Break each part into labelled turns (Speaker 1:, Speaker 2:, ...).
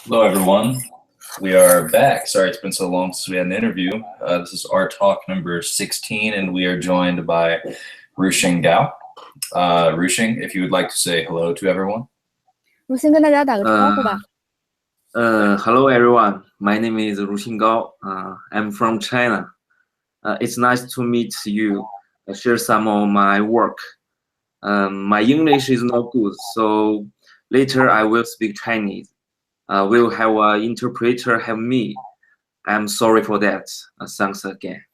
Speaker 1: Hello, everyone. We are back. Sorry it's been so long since we had an interview. This is ArtTalk number 16, and we are joined by Ruxing Gao. Ruxing, if you would like to say hello to everyone.
Speaker 2: 如先跟大家打个招呼吧。
Speaker 3: Hello everyone. My name is Ruxing Gao. I'm from China. It's nice to meet you. Share some of my work. My English is not good, so later I will speak Chinese. We'll have an interpreter help me. I'm sorry for that. Thanks again.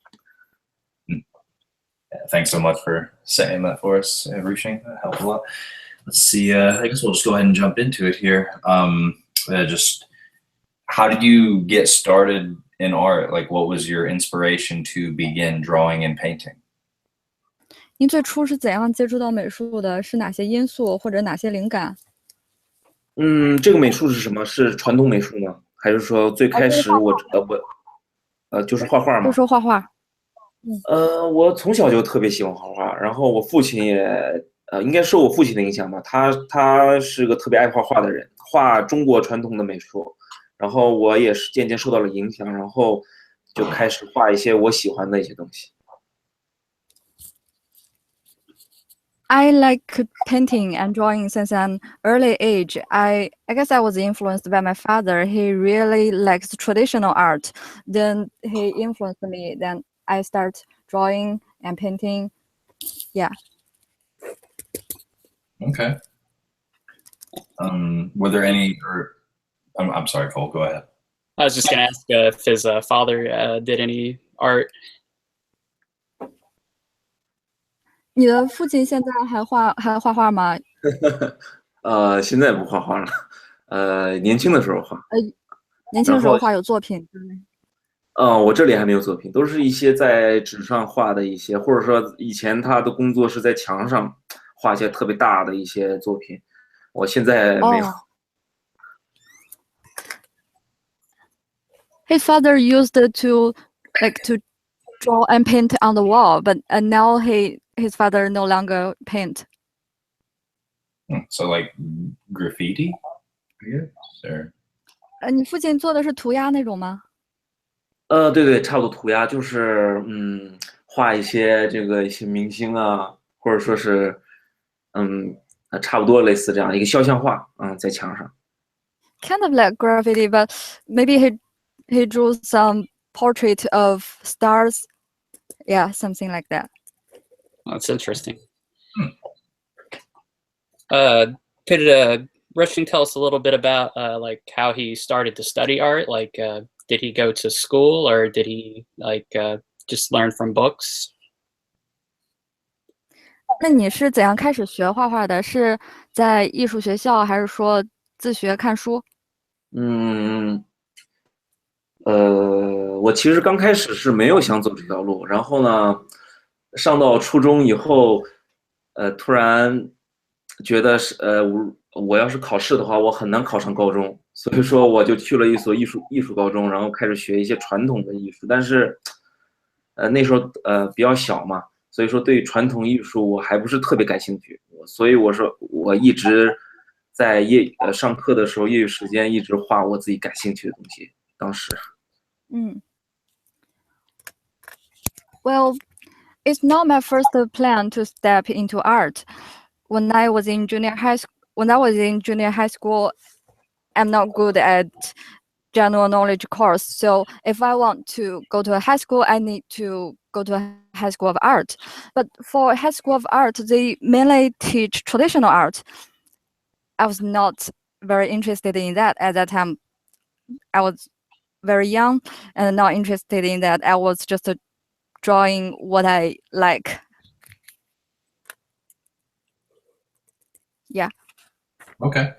Speaker 1: Thanks so much for saying that for us, Ruxing. That helped a lot. Let's see. I guess we'll just go ahead and jump into it here. Just how did you get started in art? Like, what was your inspiration to begin drawing and painting?
Speaker 2: 您最初是怎样接触到美术的？是哪些因素或者哪些灵感？
Speaker 3: 这个美术是什么？是传统美术呢？还是说最开始就是画画吗？
Speaker 2: 就说画画。
Speaker 3: 我从小就特别喜欢画画，然后我父亲也应该受我父亲的影响吧，他是个特别爱画画的人，画中国传统的美术，然后我也是渐渐受到了影响，然后就开始画一些我喜欢的一些东西。
Speaker 2: I like painting and drawing since an early age. I guess I was influenced by my father. He really likes traditional art. Then he influenced me. Then I start drawing and painting. Yeah.
Speaker 1: Okay. Were there any? I'm sorry, Cole. Go ahead.
Speaker 4: I was just going to ask if his father did any art.
Speaker 2: 你的父亲现在还画画吗？
Speaker 3: 现在不画画了，年轻的时候画。
Speaker 2: 年轻的时候画有作品。
Speaker 3: 我这里还没有作品，都是一些在纸上画的一些，或者说以前他的工作是在墙上画一些特别大的一些作品，我现在没有。
Speaker 2: His father used to draw and paint on the wall, but now his father no longer paint.
Speaker 1: So like graffiti, I guess, or?
Speaker 2: 你父亲做的是涂鸦那种吗？
Speaker 3: 对，差不多涂鸦就是画一些一些明星啊，或者说是差不多类似这样一个肖像画在墙上。
Speaker 2: Kind of like graffiti, but maybe he drew some portrait of stars. Yeah, something like that.
Speaker 4: That's interesting. Could Ruxing tell us a little bit about like how he started to study art? Like, did he go to school or did he just learn from books?
Speaker 2: 那你是怎样开始学画画的？是在艺术学校，还是说自学看书？
Speaker 3: 我其实刚开始是没有想走这条路，然后呢，上到初中以后，突然觉得我要是考试的话，我很难考上高中，所以说我就去了一所艺术高中，然后开始学一些传统的艺术，但是那时候比较小嘛，所以说对传统艺术我还不是特别感兴趣，所以我说我一直在上课的时候业余时间一直画我自己感兴趣的东西，当时。
Speaker 2: Well, it's not my first plan to step into art. When I was in junior high school, I'm not good at general knowledge course. So if I want to go to a high school, I need to go to a high school of art. But for high school of art, they mainly teach traditional art. I was not very interested in that at that time. I was very young and not interested in that. I was just drawing what I like. Yeah.
Speaker 1: Okay.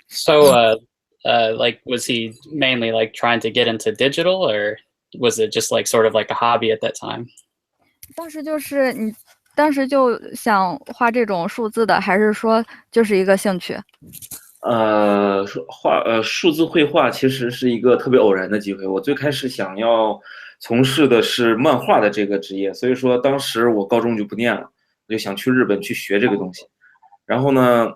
Speaker 4: So, like, was he mainly like trying to get into digital, or was it just like sort of like a hobby at that time?
Speaker 2: 当时就是你当时就想画这种数字的，还是说就是一个兴趣？
Speaker 3: 数字绘画其实是一个特别偶然的机会。我最开始想要从事的是漫画的这个职业，所以说当时我高中就不念了，我就想去日本去学这个东西。然后呢，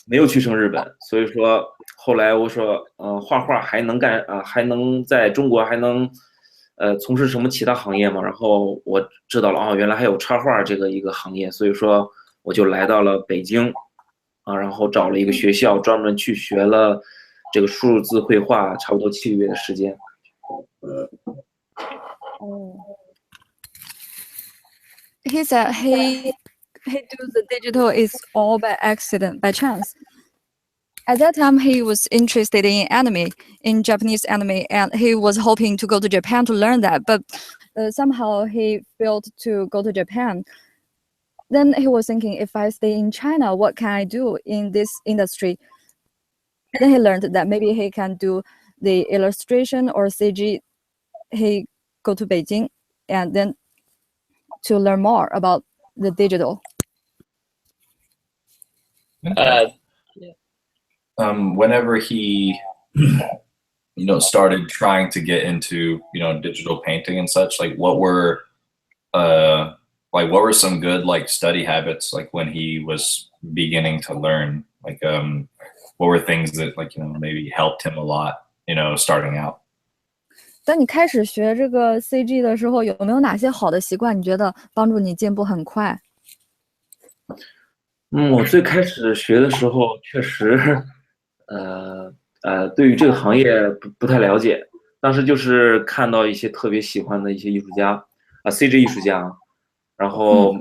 Speaker 3: 没有去成日本，所以说后来我说，画画还能还能在中国还能，从事什么其他行业吗？然后我知道了，原来还有插画这个一个行业，所以说我就来到了北京，然后找了一个学校，专门去学了这个数字绘画，差不多7个月的时间。
Speaker 2: Oh. He said he do the digital is all by accident, by chance. At that time, he was interested in anime, in Japanese anime, and he was hoping to go to Japan to learn that. But somehow he failed to go to Japan. Then he was thinking, if I stay in China, what can I do in this industry? Then he learned that maybe he can do the illustration or CG. He go to Beijing and then to learn more about the digital.
Speaker 1: Whenever he, started trying to get into, digital painting and such, like what were some good like study habits, like when he was beginning to learn, like what were things that like maybe helped him a lot, starting out?
Speaker 2: 当你开始学这个 CG 的时候，有没有哪些好的习惯？你觉得帮助你进步很快？
Speaker 3: 我最开始学的时候，确实，对于这个行业不太了解。当时就是看到一些特别喜欢的一些艺术家，CG 艺术家，然后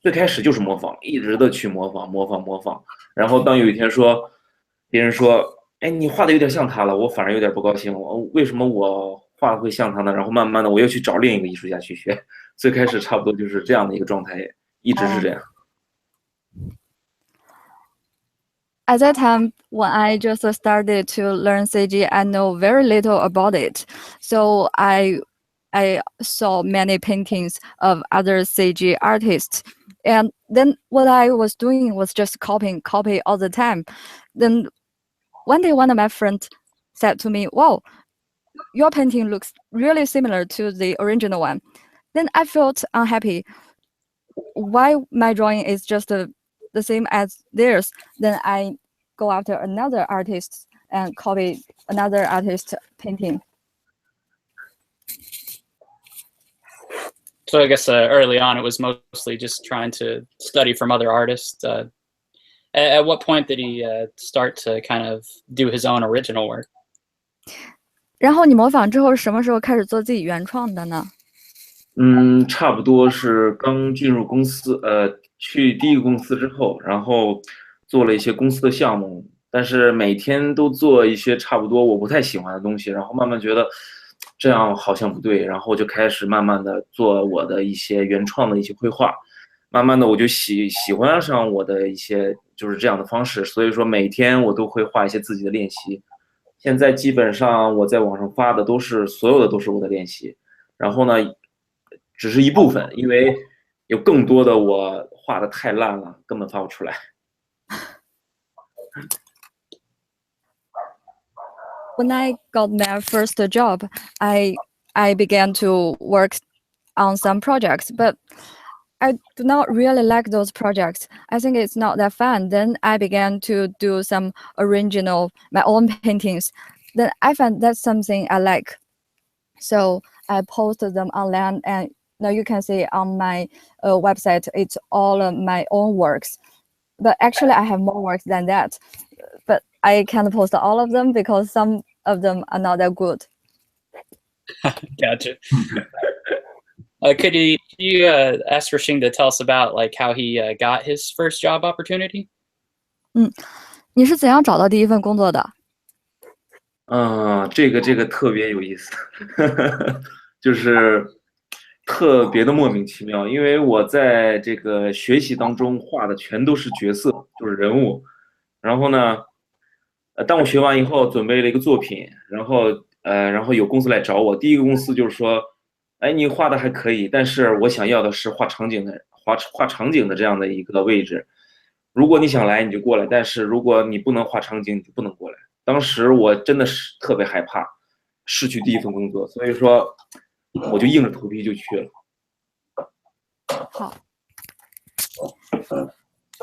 Speaker 3: 最开始就是模仿，一直的去模仿。然后当有一天别人说，哎，你画的有点像他了，我反而有点不高兴。为什么我画的会像他呢？然后慢慢的我又去找另一个艺术家去学。最开始差不多就是这样的一个状态，一直是这样。
Speaker 2: At that time, when I just started to learn CG, I know very little about it. So I saw many paintings of other CG artists. And then what I was doing was just copy all the time. Then one day, one of my friends said to me, "Wow, your painting looks really similar to the original one." Then I felt unhappy. Why my drawing is just the same as theirs? Then I go after another artist and copy another artist's painting.
Speaker 4: So I guess early on it was mostly just trying to study from other artists. At what point did he start to kind of do his own original work?
Speaker 2: 然后你模仿之后，什么时候开始做自己原创的呢？
Speaker 3: 差不多是刚进入公司，去第一个公司之后，然后做了一些公司的项目，但是每天都做一些差不多我不太喜欢的东西，然后慢慢觉得这样好像不对，然后就开始慢慢的做我的一些原创的一些绘画，慢慢的我就喜欢上我的一些就是这样的方式，所以说每天我都会画一些自己的练习。现在基本上我在网上发的所有的都是我的练习，然后呢，只是一部分，因为有更多的我画的太烂了，根本发不出来。
Speaker 2: When I got my first job, I began to work on some projects, but I do not really like those projects. I think it's not that fun. Then I began to do some original, my own paintings. Then I found that's something I like. So I posted them online, and now you can see on my website, it's all of my own works. But actually, I have more works than that. But I can't post all of them because some of them are not that good.
Speaker 4: Gotcha. Could you ask Ruxing to tell us about like how he got his first job opportunity?
Speaker 2: 你是怎样找到第一份工作的？
Speaker 3: 这个特别有意思，就是特别的莫名其妙，因为我在这个学习当中画的全都是角色，就是人物，然后呢，当我学完以后，准备了一个作品，然后有公司来找我，第一个公司就是说，哎，你画的还可以，但是我想要的是画场景的这样的一个位置，如果你想来你就过来，但是如果你不能画场景，你就不能过来。当时我真的是特别害怕失去第一份工作，所以说我就硬着头皮就去了。
Speaker 2: 好。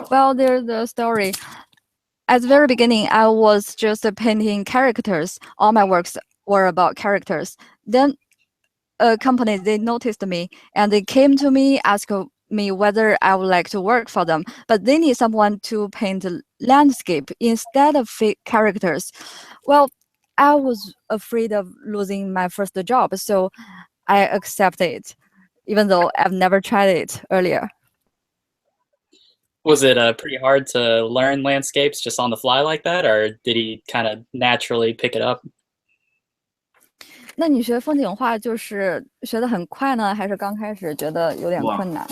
Speaker 2: Well, there's a story. at the very beginning, I was just painting characters. All my works were about characters. Then a company, they noticed me and they came to me, asked me whether I would like to work for them, but they need someone to paint landscape instead of fake characters. Well, I was afraid of losing my first job, so I accepted it, even though I've never tried it earlier.
Speaker 4: Was it pretty hard to learn landscapes just on the fly like that, or did he kind of naturally pick it up?
Speaker 2: 那你学风景画就是学得很快呢，还是刚开始觉得有点困难？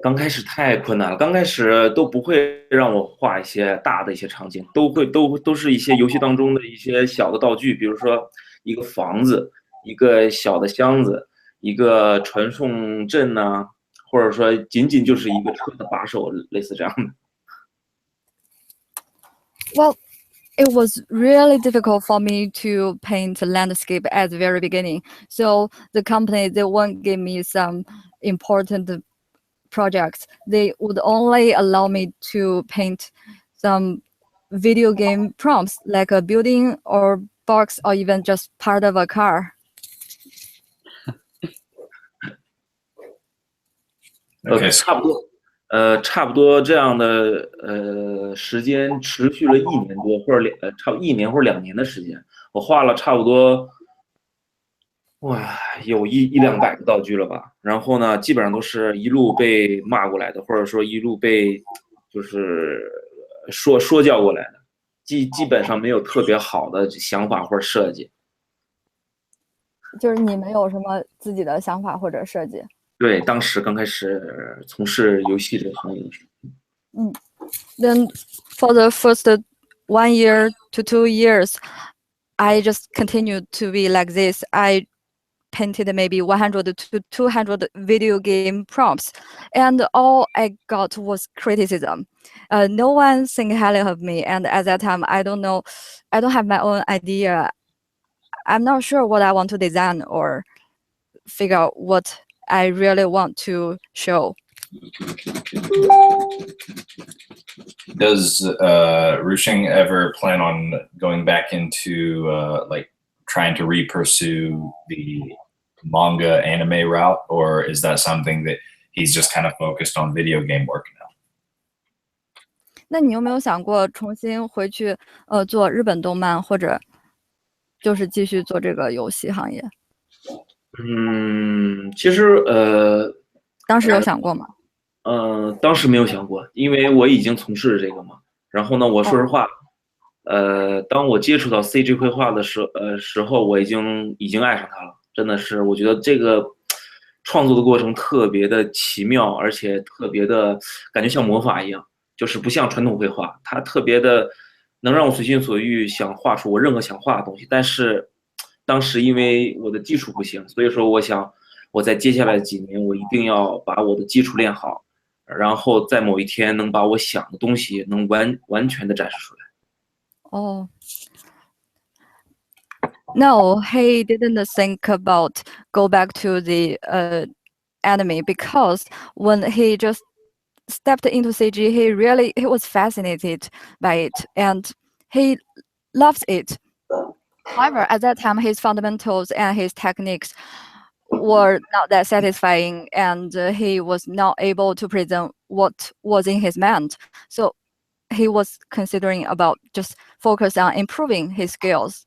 Speaker 3: 刚开始太困难了，刚开始都不会让我画一些大的一些场景，都是一些游戏当中的一些小的道具，比如说一个房子、一个小的箱子、一个传送阵呐、或者说仅仅就是一个车的把手，类似这样的。
Speaker 2: Well, it was really difficult for me to paint landscape at the very beginning. So the company, they won't give me some important projects. They would only allow me to paint some video game prompts like a building or box or even just part of a car.
Speaker 1: Okay.
Speaker 3: 差不多这样的时间持续了1年多，或者差不多1年或者2年的时间，我画了差不多有一两百个道具了吧。然后呢，基本上都是一路被骂过来的，或者说一路被就是说教过来的，基本上没有特别好的想法或者设计。
Speaker 2: 就是你没有什么自己的想法或者设计。
Speaker 3: 对，当时刚开始从事游戏这个行业的时候。
Speaker 2: Then for the first 1 year to 2 years, I just continued to be like this. I painted maybe 100 to 200 video game prompts, and all I got was criticism. No one think highly of me, and at that time, I don't have my own idea. I'm not sure what I want to design or figure out what I really want to show.
Speaker 1: Does Ruxing ever plan on going back into like trying to re-pursue the manga anime route, or is that something that he's just kind of focused on video game work now?
Speaker 2: 那你有没有想过重新回去做日本动漫，或者就是继续做这个游戏行业？
Speaker 3: 其实
Speaker 2: 当时有想过吗？
Speaker 3: 当时没有想过，因为我已经从事这个嘛。然后呢，我说实话，当我接触到 CG 绘画的时候，我已经爱上它了。真的是，我觉得这个创作的过程特别的奇妙，而且特别的感觉像魔法一样，就是不像传统绘画，它特别的能让我随心所欲，想画出我任何想画的东西。但是当时因为我的基础不行，所以说我想我在接下来的几年，我一定要把我的基础练好，然后在某一天能把我想的东西能完全的展示出来。
Speaker 2: Oh. No, he didn't think about go back to the anime, because when he just stepped into CG, he was fascinated by it and he loves it. However, at that time, his fundamentals and his techniques were not that satisfying, and he was not able to present what was in his mind. So he was considering about just focus on improving his skills.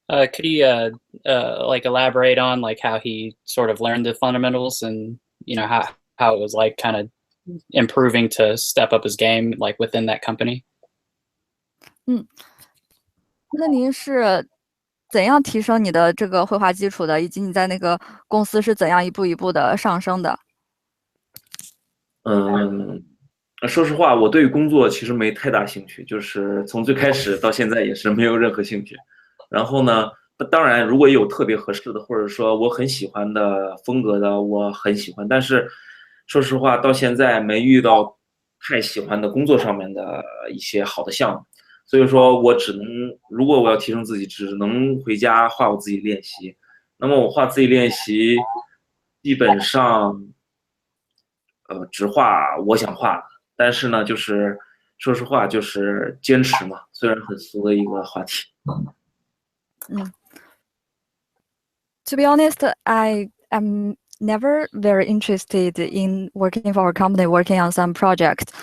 Speaker 4: Could you like elaborate on like how he sort of learned the fundamentals, and you know how it was like kind of improving to step up his game like within that company?
Speaker 2: 那您是怎样提升你的这个绘画基础的，以及你在那个公司是怎样一步一步的上升的？
Speaker 3: 说实话，我对工作其实没太大兴趣，就是从最开始到现在也是没有任何兴趣。然后呢，当然如果有特别合适的，或者说我很喜欢的风格的，我很喜欢。但是说实话，到现在没遇到太喜欢的工作上面的一些好的项目，所以说我只能，如果我要提升自己，只能回家画我自己练习。那么我画自己练习，基本上只画我想画的。但是呢，就是说实话就是坚持嘛，虽然很俗的一个话题。
Speaker 2: To be honest, I am never very interested in working for a company, working on some project.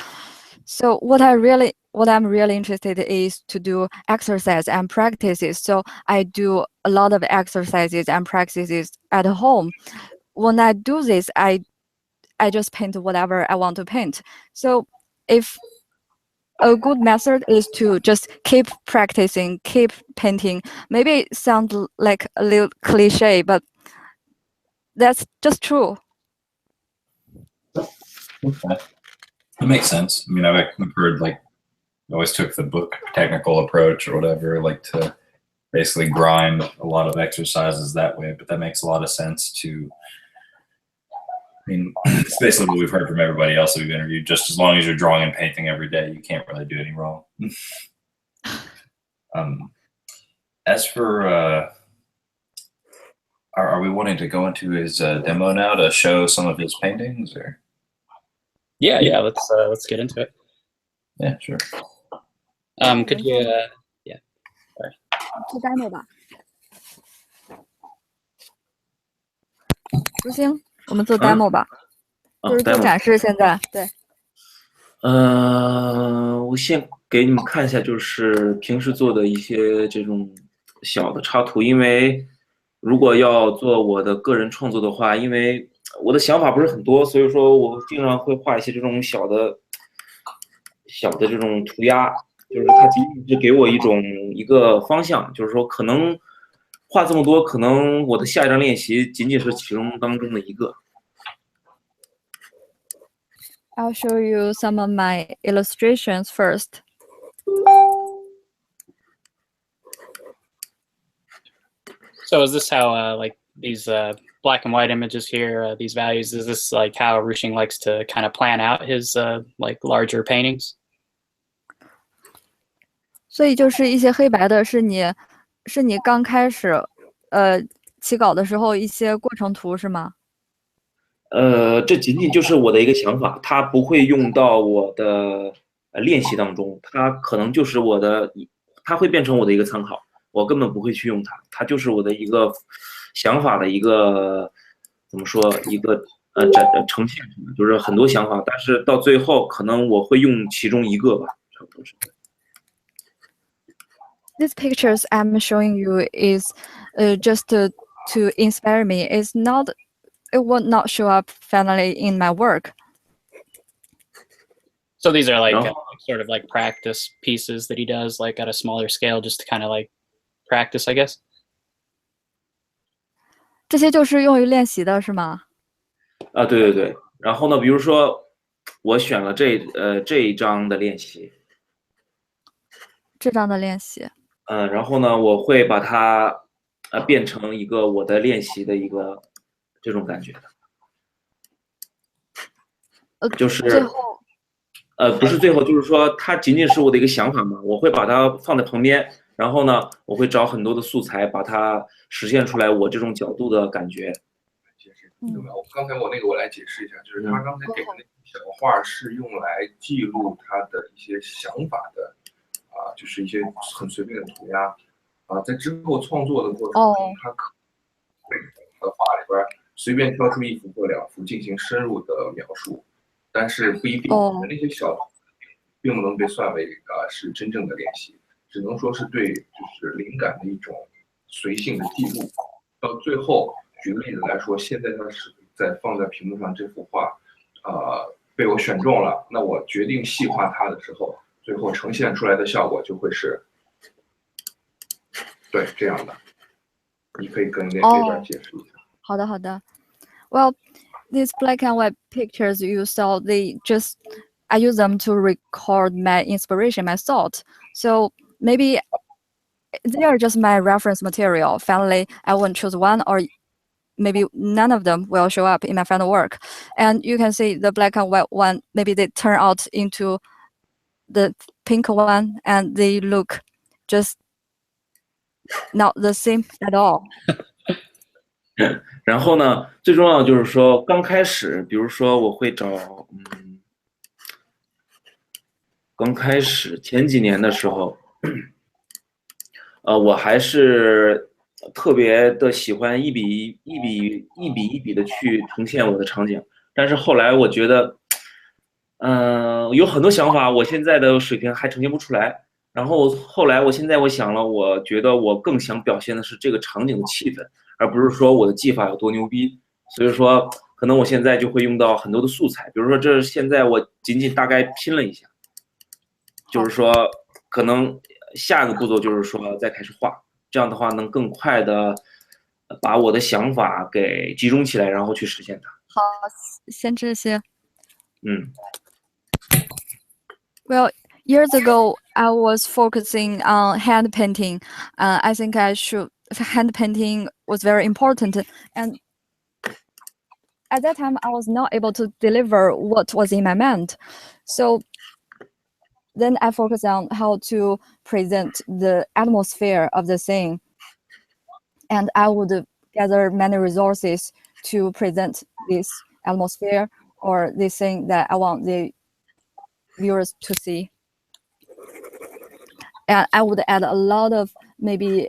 Speaker 2: So what I'm really interested is to do exercise and practices. So I do a lot of exercises and practices at home. When I do this, I just paint whatever I want to paint. So if a good method is to just keep practicing, keep painting. Maybe it sounds like a little cliche, but that's just true.
Speaker 1: Okay. It makes sense. I mean, I've heard like I always took the book technical approach or whatever, like to basically grind a lot of exercises that way. But that makes a lot of sense to. I mean, it's basically what we've heard from everybody else that we've interviewed. Just as long as you're drawing and painting every day, you can't really do any wrong. As for, are we wanting to go into his demo now to show some of his paintings, or?
Speaker 4: Yeah. Let's get into it.
Speaker 1: Yeah, sure.
Speaker 4: Could you? Yeah. Sorry.
Speaker 2: 做 demo 吧。如星，我们做 demo 吧，就是做
Speaker 3: demo
Speaker 2: 展示。现在对。
Speaker 3: 我先给你们看一下，就是平时做的一些这种小的插图。因为如果要做我的个人创作的话，因为我的想法不是很多，所以说我经常会画一些这种小的这种涂鸦，就是它仅仅是给我一个方向，就是说可能画这么多，可能我的下一张练习仅仅是其中当中的一个。
Speaker 2: I'll show you some of my illustrations first.
Speaker 4: So is this how like these black and white images here, these values, is this like how Ruxing likes to kind of plan out his like larger paintings?
Speaker 2: 所以就是一些黑白的，是你刚开始起稿的时候一些过程图是吗？
Speaker 3: 这仅仅就是我的一个想法，它不会用到我的练习当中，它可能就是它会变成我的一个参考，我根本不会去用它，它就是我的一个想法的一个怎么说一个呈现，就是很多想法，但是到最后可能我会用其中一个吧，差不多是。
Speaker 2: These pictures I'm showing you is just to inspire me. It will not show up finally in my work.
Speaker 4: So these are like sort of like practice pieces that he does like at a smaller scale just to kind of like practice, I guess.
Speaker 2: 这些就是用于练习的是吗？
Speaker 3: 啊，对对对。然后呢，比如说我选了这一章的练习。
Speaker 2: 这张的练习。
Speaker 3: 然后呢，我会把它变成一个我的练习的一个这种感觉的，就是
Speaker 2: 最后
Speaker 3: 不是最后，就是说它仅仅是我的一个想法嘛，我会把它放在旁边，然后呢，我会找很多的素材，把它实现出来我这种角度的感觉。
Speaker 5: 刚才我来解释一下，就是他刚才给的那小画是用来记录他的一些想法的，就是一些很随便的涂鸦，在之后创作的过程中，他可会在画里边随便挑出一幅或两幅进行深入的描述，但是不一定那些小并不能被算为是真正的练习，只能说是对就是灵感的一种随性的记录。到最后，举个例子来说，现在它是放在屏幕上这幅画，被我选中了，那我决定细化它的时候，最后呈现出来的效果就会是，对这样的。你可以跟这边解释一下。
Speaker 2: 好的，好的。Well, these black and white pictures you saw, I use them to record my inspiration, my thought. So maybe they are just my reference material. Finally, I won't choose one, or maybe none of them will show up in my final work. And you can see the black and white one, maybe they turn out into the pink one, and they look just not the same at all.
Speaker 3: 然后呢，最重要的就是说，刚开始，比如说我会找，刚开始前几年的时候，我还是特别的喜欢一笔的去呈现我的场景，但是后来我觉得，有很多想法，我现在的水平还呈现不出来。然后后来我想了，我觉得我更想表现的是这个场景的气氛，而不是说我的技法有多牛逼。所以说，可能我现在就会用到很多的素材，比如说这现在我仅仅大概拼了一下，就是说可能下一个步骤就是说再开始画，这样的话能更快的把我的想法给集中起来，然后去实现它。
Speaker 2: 好，先这些。
Speaker 3: 嗯。
Speaker 2: Well, years ago, I was focusing on hand painting. I think hand painting was very important. And at that time, I was not able to deliver what was in my mind. So then I focused on how to present the atmosphere of the scene. And I would gather many resources to present this atmosphere or this thing that I want the viewers to see. And I would add a lot of maybe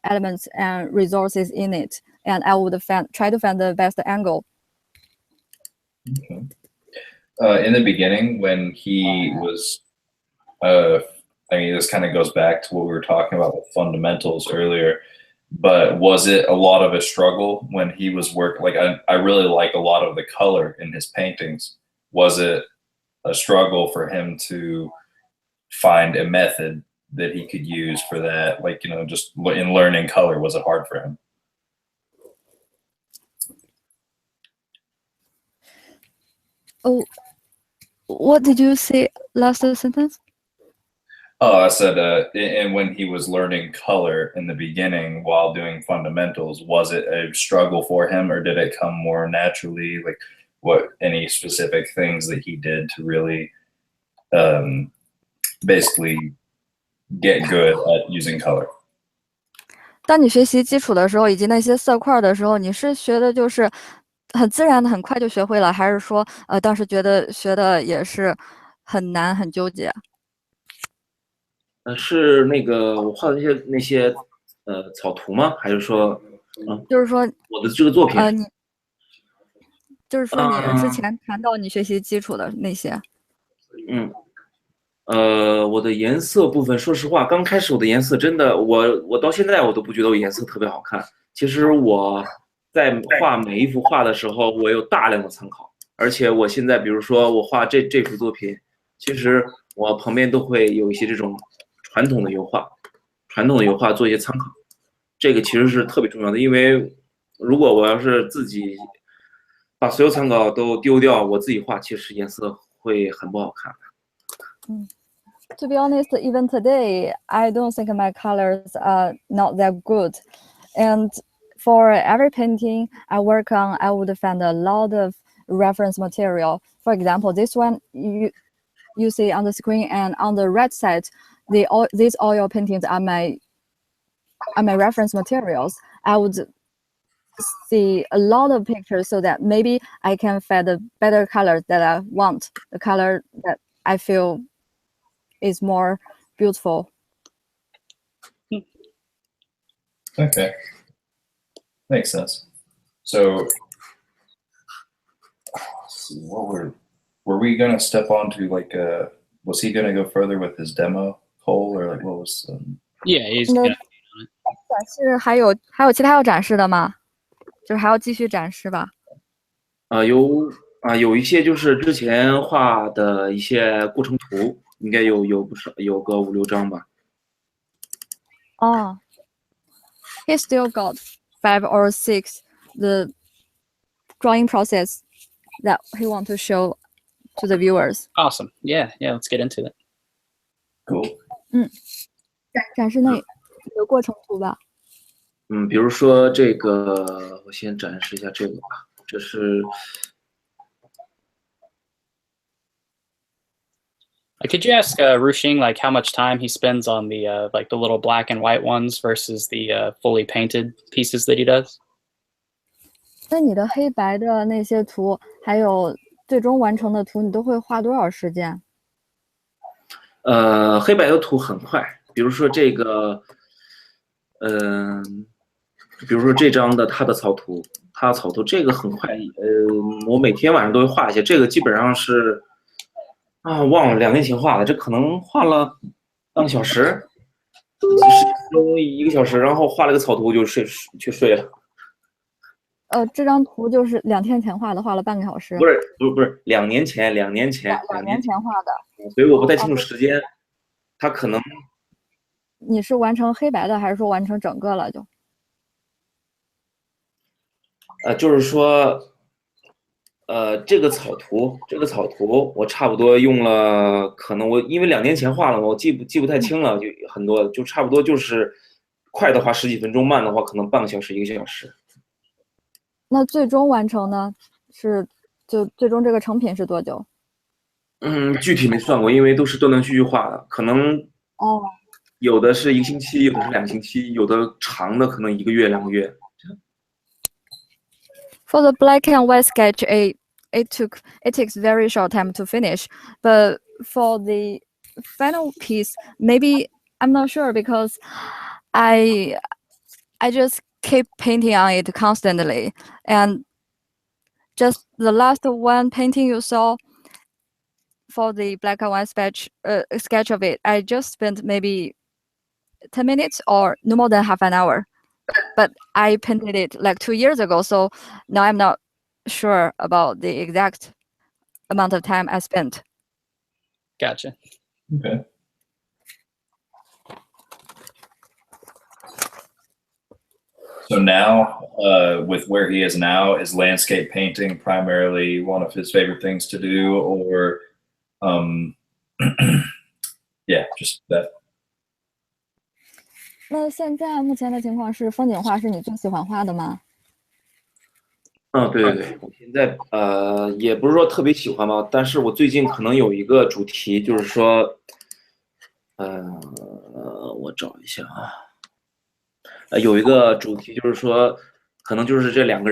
Speaker 2: elements and resources in it, and I would try to find the best angle.
Speaker 1: Okay. In the beginning, when he was, I mean, this kind of goes back to what we were talking about with fundamentals earlier. But was it a lot of a struggle when he was working? Like, I really like a lot of the color in his paintings. Was it a struggle for him to find a method that he could use for that? Like, you know, just in learning color, was it hard for him?
Speaker 2: Oh, what did you say last sentence?
Speaker 1: Oh, I said, and when he was learning color in the beginning while doing fundamentals, was it a struggle for him, or did it come more naturally? Like, what any specific things that he did to really, basically get good at using color?
Speaker 2: 当你学习基础的时候，以及那些色块的时候，你是学的就是很自然的，很快就学会了，还是说当时觉得学的也是很难，很纠结？
Speaker 3: 是那个我画的那些草图吗？还是说，
Speaker 2: 就是说
Speaker 3: 我的这个作品？
Speaker 2: 就是说你之前谈到你学习基础的那些。
Speaker 3: 我的颜色部分，说实话，刚开始我的颜色真的，我到现在我都不觉得我颜色特别好看。其实我在画每一幅画的时候，我有大量的参考，而且我现在比如说我画这幅作品，其实我旁边都会有一些这种传统的油画做一些参考，这个其实是特别重要的，因为如果我要是自己把所有参考都丢掉，我自己画其实颜色会很不好看。
Speaker 2: To be honest, even today, I don't think my colors are not that good. And for every painting I work on, I would find a lot of reference material. For example, this one you see on the screen, and on the right side, these oil paintings are my reference materials. I would see a lot of pictures so that maybe I can find the better color that I want, the color that I feel is more beautiful.
Speaker 1: Okay, makes sense. So, let's see, what were we gonna step onto? Like, was he gonna go further with his demo poll, or like what was?
Speaker 4: Yeah, he's gonna.
Speaker 2: 展示还有其他要展示的吗？就是还要继续展示吧？
Speaker 3: 有一些就是之前画的一些过程图，应该有不少，有个5、6张吧。
Speaker 2: 哦。He still got 5 or 6 the drawing process that he want to show to the viewers.
Speaker 4: Awesome. Yeah, let's get into it.
Speaker 1: Cool.
Speaker 2: 展示那个过程图吧。
Speaker 3: 比如说这个，我先展示一下这个吧。这是。
Speaker 4: Could you ask Ruxing like how much time he spends on the like the little black and white ones versus the fully painted pieces that he does?
Speaker 2: 那你的黑白的那些图，还有最终完成的图，你都会花多少时间？
Speaker 3: 黑白的图很快，比如说这个，比如说这张的它的草图，这个很快，我每天晚上都会画一些，这个基本上是忘了2年前画的，这可能画了半个小时，10分钟1个小时，然后画了个草图就去睡了。
Speaker 2: 这张图就是2天前画的，画了半个小时。
Speaker 3: 不是2年前
Speaker 2: ，2年前画的。
Speaker 3: 所以我不太清楚时间，他可能。
Speaker 2: 你是完成黑白的，还是说完成整个了就？
Speaker 3: 就是说，这个草图，我差不多用了，可能我因为2年前画了嘛，我记不太清了，就很多，就差不多就是快的话10几分钟，慢的话可能半个小时1个小时。
Speaker 2: 那最终完成呢？就最终这个成品是多久？
Speaker 3: 具体没算过，因为都是断断续续画的，可能有的是1个星期，有的是2个星期，有的长的可能1个月2个月。
Speaker 2: For the black and white sketch, it takes very short time to finish, but for the final piece, maybe I'm not sure because I just keep painting on it constantly, and just the last one painting you saw for the black and white sketch of it, I just spent maybe 10 minutes or no more than half an hour. But I painted it like 2 years ago, so now I'm not sure about the exact amount of time I spent.
Speaker 4: Gotcha.
Speaker 1: Okay. So now, with where he is now, is landscape painting primarily one of his favorite things to do, or, yeah, just that.
Speaker 2: 那现在目前的情况是，风景画是你最喜欢画的吗？
Speaker 3: 对，我现在也不是说特别喜欢吧，但是我最近可能有一个主题，就是说，我找一下有一个主题就是说，可能就是这两个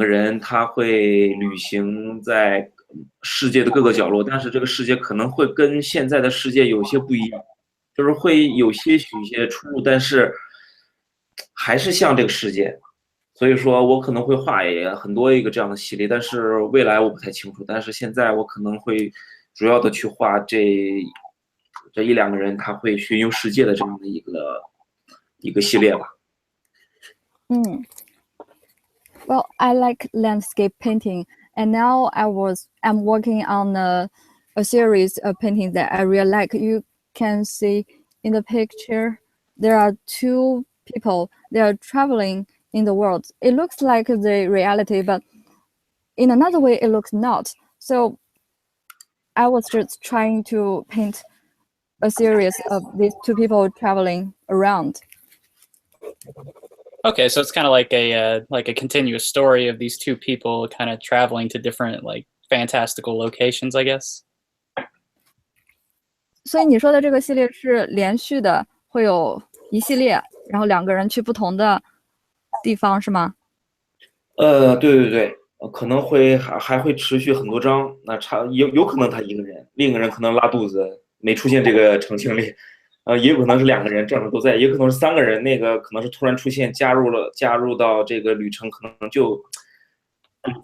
Speaker 3: 人他会旅行在世界的各个角落，但是这个世界可能会跟现在的世界有些不一样，就是会有些许一些出入，但是还是像这个世界。所以说我可能会画很多一个这样的系列，但是未来我不太清楚。但是现在我可能会主要的去画这1-2个人，他会巡游世界的这样的一个系列吧。
Speaker 2: Well, I like landscape painting, and now I'm working on a series of paintings that I really like. You can see in the picture there are 2 people. They are traveling in the world. It looks like the reality, but in another way it looks not. So I was just trying to paint a series of these 2 people traveling around.
Speaker 4: Okay, so it's kind of like a continuous story of these 2 people kind of traveling to different like fantastical locations, I guess.
Speaker 2: 所以你说的这个系列是连续的，会有一系列，然后2个人去不同的地方，是吗？
Speaker 3: 对，可能还会持续很多张，那有可能他1个人，另一个人可能拉肚子没出现这个场景里，也有可能是2个人正好都在，也可能是3个人，那个可能是突然出现加入到这个旅程，可能就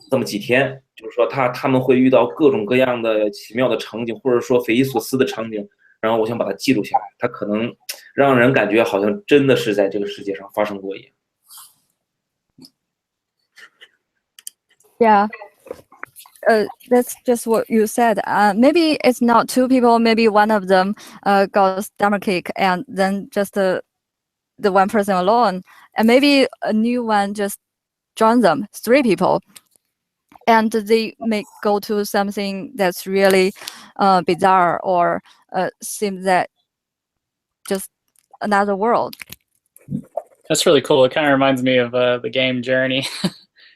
Speaker 3: 这么几天，就是说他们会遇到各种各样的奇妙的场景，或者说匪夷所思的场景，然后我想把它记录下来，它可能让人感觉好像真的是在这个世界上发生过一样。
Speaker 2: Yeah. That's just what you said. Maybe it's not 2 people. Maybe one of them got stomachache, and then just the one person alone, and maybe a new one just joined them. 3 people, and they may go to something that's really bizarre or seems that just another world.
Speaker 4: That's really cool. It kind of reminds me of the game Journey.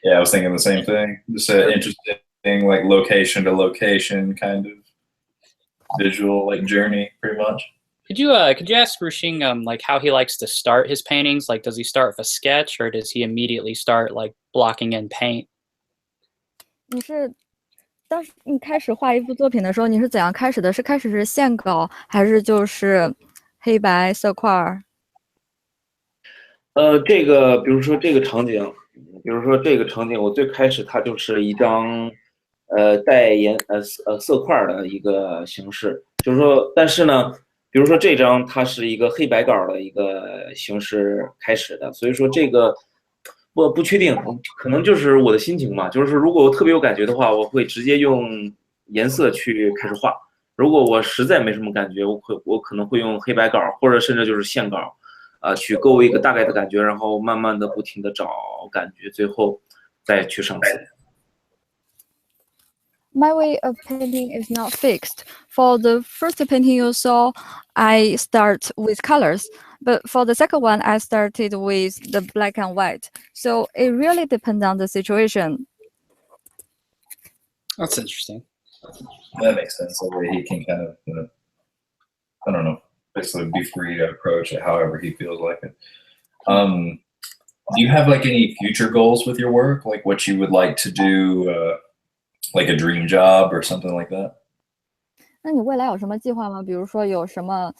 Speaker 1: Yeah, I was thinking the same thing. Just an interesting, like location to location kind of visual, like journey, pretty much.
Speaker 4: Could you ask Ruxing like how he likes to start his paintings? Like, does he start with a sketch, or does he immediately start like blocking in paint?
Speaker 2: 你是当时你开始画一幅作品的时候，你是怎样开始的？是开始是线稿，还是就是黑白色块儿？
Speaker 3: 这个比如说这个场景，我最开始它就是一张带色块的一个形式，就是说，但是呢，比如说这张它是一个黑白稿的一个形式开始的，所以说这个我不确定，可能就是我的心情嘛，就是如果我特别有感觉的话，我会直接用颜色去开始画。如果我实在没什么感觉，我可能会用黑白稿，或者甚至就是线稿。去勾一个大概的感觉，然后慢慢的不停的找感觉，最后再去上色。
Speaker 2: My way of painting is not fixed. For the first painting you saw, I start with colors, but for the second one, I started with the black and white. So it really depends on the situation.
Speaker 4: That's interesting.
Speaker 1: That makes sense. That way he can kind of, I don't know, basically be free to approach it however he feels like it. Do you have like any future goals with your work? Like what you would like to do, like a dream job or something like that?
Speaker 2: 那你未来有什么计划吗？比如说有什么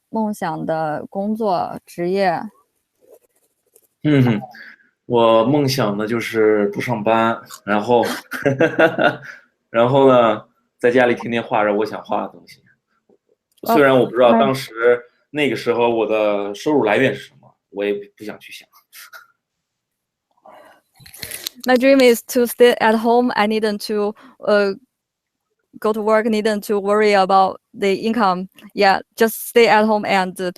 Speaker 2: 梦想的工作职业？
Speaker 3: 我梦想的就是不上班，然后然后呢，在家里天天画着我想画的东西。虽然我不知道当时那个时候我的收入来源是什么，我也不想去想。
Speaker 2: My dream is to stay at home. I needn't to go to work. Needn't to worry about the income. Yeah, just stay at home and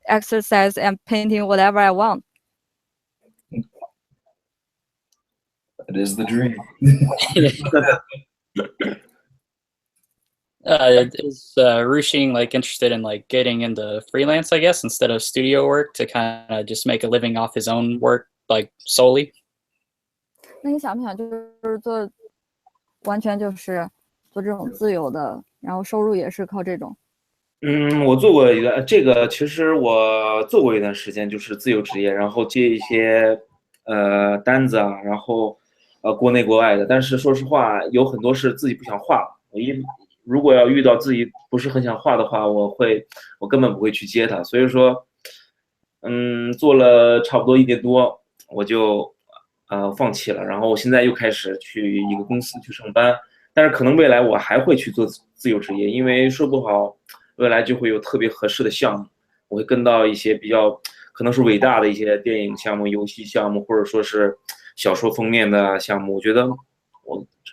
Speaker 2: exercise and painting whatever I want.
Speaker 1: That is the dream.
Speaker 4: Is Ruxing like interested in like getting into freelance, I guess, instead of studio work to kind of just make a living off his own work, like solely?
Speaker 2: 那你想不想就是做，完全就是做这种自由的，然后收入也是靠这种？
Speaker 3: 我做过其实我做过一段时间，就是自由职业，然后接一些单子啊，然后国内国外的。但是说实话，有很多是自己不想画。如果要遇到自己不是很想画的话，我根本不会去接它。所以说，做了差不多1年多，我就放弃了。然后我现在又开始去一个公司去上班，但是可能未来我还会去做自由职业，因为说不好未来就会有特别合适的项目，我会跟到一些比较可能是伟大的一些电影项目、游戏项目，或者说是小说封面的项目。我觉得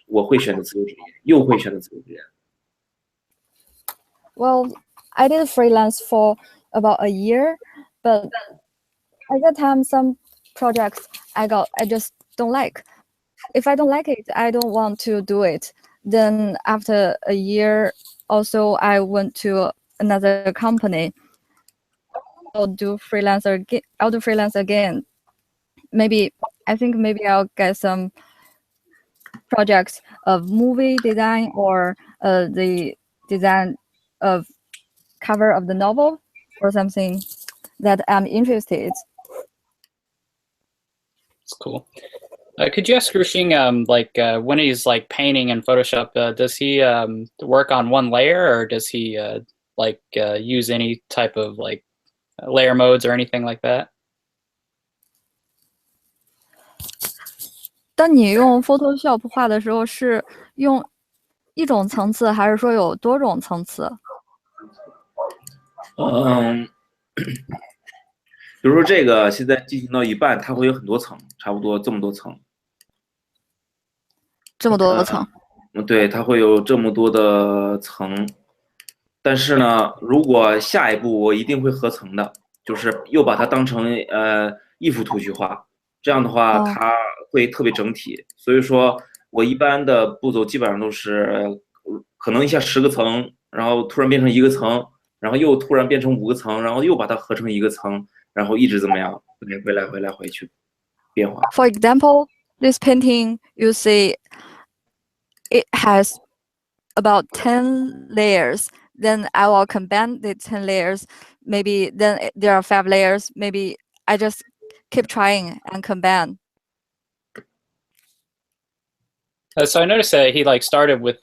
Speaker 3: 我会选择自由职业，又会选择自由职业。
Speaker 2: Well, I did freelance for about a year, but at that time, some projects I just don't like. If I don't like it, I don't want to do it. Then after a year, also I went to another company. I'll do freelance again. Maybe I think maybe I'll get some projects of movie design or the design of cover of the novel or something that I'm interested.
Speaker 4: It's cool. Could you ask Ruxing, when he's like painting in Photoshop, does he work on one layer, or does he use any type of like layer modes or anything like that?
Speaker 2: 当你用 Photoshop 画的时候，是用一种层次，还是说有多种层次？
Speaker 3: 比如说这个现在进行到一半，它会有很多层，差不多这么多层。
Speaker 2: 这么多层？
Speaker 3: 对，它会有这么多的层。但是呢，如果下一步我一定会合层的，就是又把它当成一幅图去画，这样的话它会特别整体。所以说我一般的步骤基本上都是可能一下10个层，然后突然变成1个层，然后又突然变成5个层，然后又把它合成1个层，然后一直怎么样，回去变化。
Speaker 2: For example, this painting you see it has about 10 layers. Then I will combine the 10 layers. Maybe then there are 5 layers. Maybe I just keep trying and combine.
Speaker 4: So I noticed that he like started with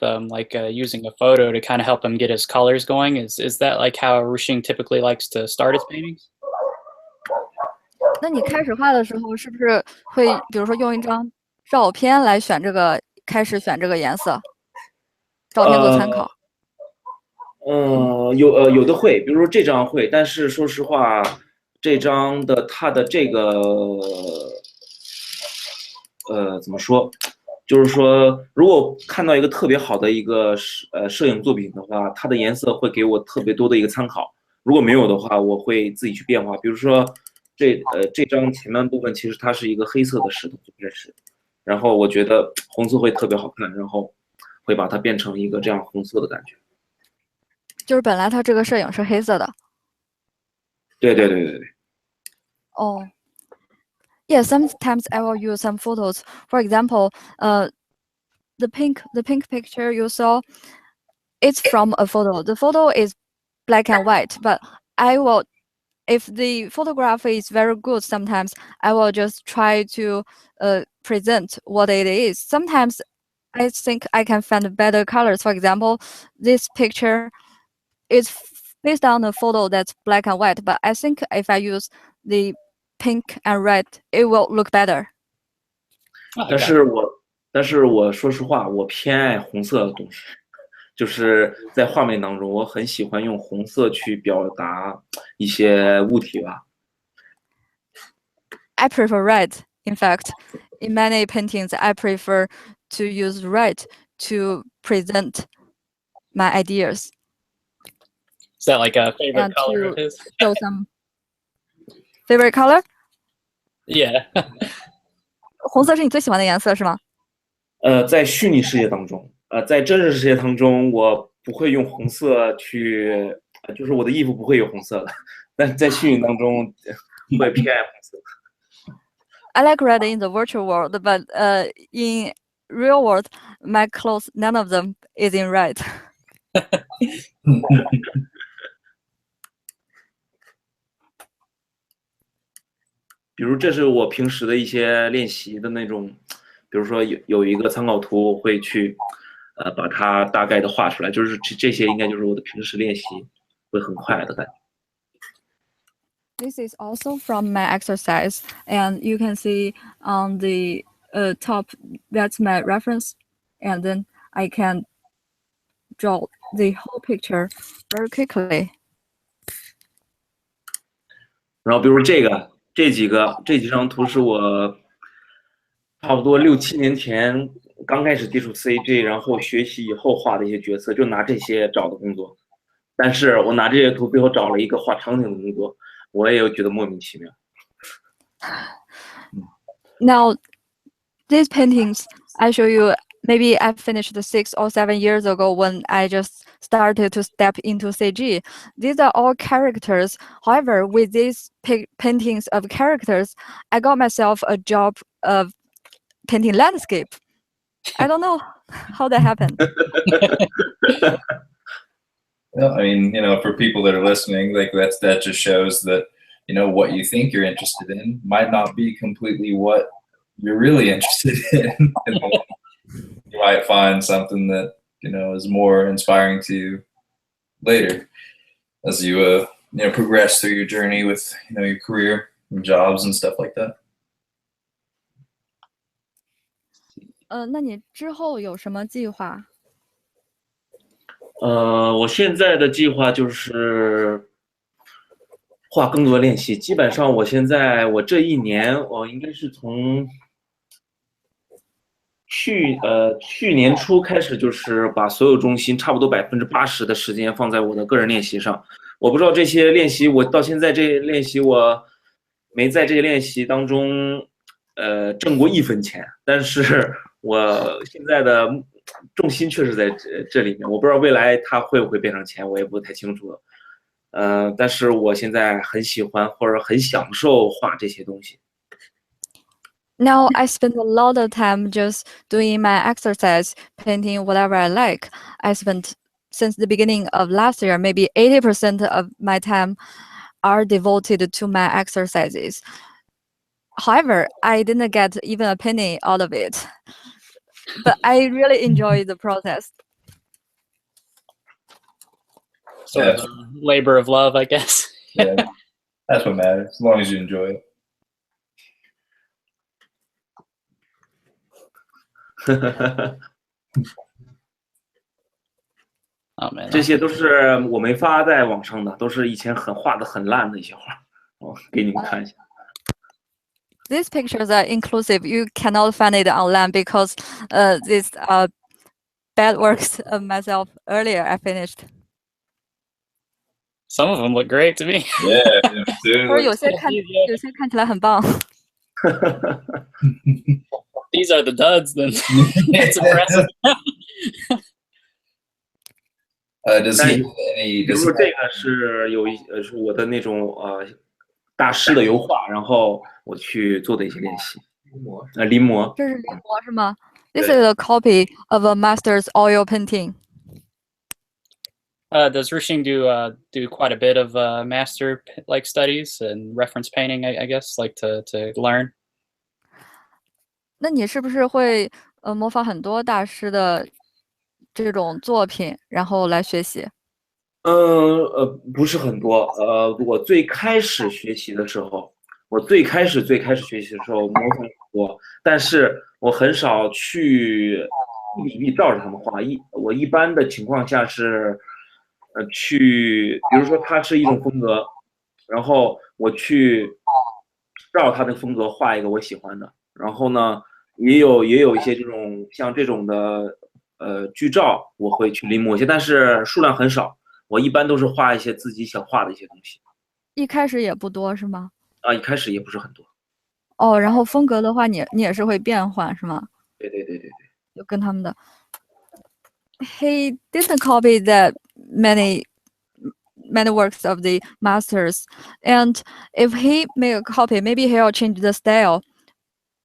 Speaker 4: using a photo to kind of help him get his colors going. Is that like how Ruxing typically likes to start his paintings?
Speaker 2: 那你开始画的时候，是不是会比如说用一张照片来选这个，开始选这个颜色？照片做参考。
Speaker 3: 有的会，比如说这张会，但是说实话，这张的它的这个怎么说？就是说，如果看到一个特别好的一个摄影作品的话，它的颜色会给我特别多的一个参考。如果没有的话，我会自己去变化。比如说这张前半部分其实它是一个黑色的石头，这是，然后我觉得红色会特别好看，然后会把它变成一个这样红色的感觉。
Speaker 2: 就是本来它这个摄影是黑色的。
Speaker 3: 对。
Speaker 2: 哦。Yeah, sometimes I will use some photos. For example, the pink picture you saw, it's from a photo. The photo is black and white, but I will, if the photography is very good, sometimes I will just try to present what it is. Sometimes I think I can find better colors. For example, this picture is based on a photo that's black and white, but I think if I use the pink and red, it will look better.
Speaker 3: 但是我说实话，我偏爱红色的东西，就是在画面当中，我很喜欢用红色去表达一些物体吧。
Speaker 2: I prefer red. In fact, in many paintings, I prefer to use red to present my ideas.
Speaker 4: Is that like a favorite
Speaker 2: And
Speaker 4: color
Speaker 2: to
Speaker 4: of his?
Speaker 2: show some favorite color?
Speaker 4: Yeah.
Speaker 2: 红色是你最喜欢的颜色是吗？
Speaker 3: 在虚拟世界当中，在真实世界当中，我不会用红色去，就是我的衣服不会有红色的，但在虚拟当中会偏爱红色。
Speaker 2: I like red in the virtual world, but in real world, my clothes, none of them is in red.
Speaker 3: 比如这是我平时的一些练习的那种，比如说有一个参考图，我会去把它大概的画出来，就是这些应该就是我的平时练习会很快的感觉。
Speaker 2: This is also from my exercise, and you can see on the top, that's my reference, and then I can draw the whole picture very quickly.
Speaker 3: 然后比如这几张图是我差不多6、7年前刚开始接触 CG， 然后学习以后画的一些角色，就拿这些找的工作。但是我拿这些图最后找了一个画场景的工作，我也有觉得莫名其妙。
Speaker 2: Now, these paintings I show you, maybe I finished 6 or 7 years ago when I just started to step into CG. These are all characters. However, with these paintings of characters, I got myself a job of painting landscape. I don't know how that happened.
Speaker 1: Well, I mean, for people that are listening, like that just shows that, what you think you're interested in might not be completely what you're really interested in. You might find something that, is more inspiring to you later as you, progress through your journey with, your career and jobs and stuff like that.
Speaker 2: 那你之后有什么计划？
Speaker 3: 我现在的计划就是画更多的练习。基本上我这一年，我应该是从去年初开始，就是把所有重心差不多80%的时间放在我的个人练习上。我不知道这些练习，我到现在这些练习我没在这些练习当中挣过1分钱，但是我现在的重心确实在这里面。我不知道未来它会不会变成钱，我也不太清楚了。但是我现在很喜欢或者很享受画这些东西。
Speaker 2: Now I spend a lot of time just doing my exercise, painting whatever I like. I spent since the beginning of last year, maybe 80% of my time are devoted to my exercises. However, I didn't get even a penny out of it. but I really enjoy the process.
Speaker 4: Sort of a labor of love, I guess.
Speaker 1: Yeah, that's what matters, as long as you enjoy it.
Speaker 4: 哦，man，
Speaker 3: 这些都是我没发在网上的，都是以前画的很烂的一些画，我给你们看一下。
Speaker 2: These pictures are inclusive. You cannot find it online because these bad works of myself earlier I finished.
Speaker 4: Some of them look great to me.
Speaker 1: Yeah,
Speaker 2: 或者有些看起来很棒。
Speaker 4: These are the duds, then it's impressive.
Speaker 1: Does he have any?
Speaker 3: 比如说这个是是我的那种大师的油画，然后我去做的一些练习。临摹。
Speaker 2: 这是临摹是吗？ This is a copy of a master's oil painting.
Speaker 4: Does Ruxing do quite a bit of master like studies and reference painting? I guess like to learn.
Speaker 2: 那你是不是会模仿很多大师的这种作品，然后来学习？
Speaker 3: 不是很多。我最开始学习的时候，模仿很多，但是我很少去一比一照着他们画。我一般的情况下是，去，比如说它是一种风格，然后我去照它的风格画一个我喜欢的。然后呢，也有一些这种像这种的剧照，我会去临摹一些，但是数量很少。我一般都是画一些自己想画的一些东西。
Speaker 2: 一开始也不多是吗？
Speaker 3: 一开始也不是很多。
Speaker 2: 哦，然后风格的话你也是会变换是吗？
Speaker 3: 对。
Speaker 2: 就跟他们的。He didn't copy that many works of the masters, and if he make a copy, maybe he'll change the style,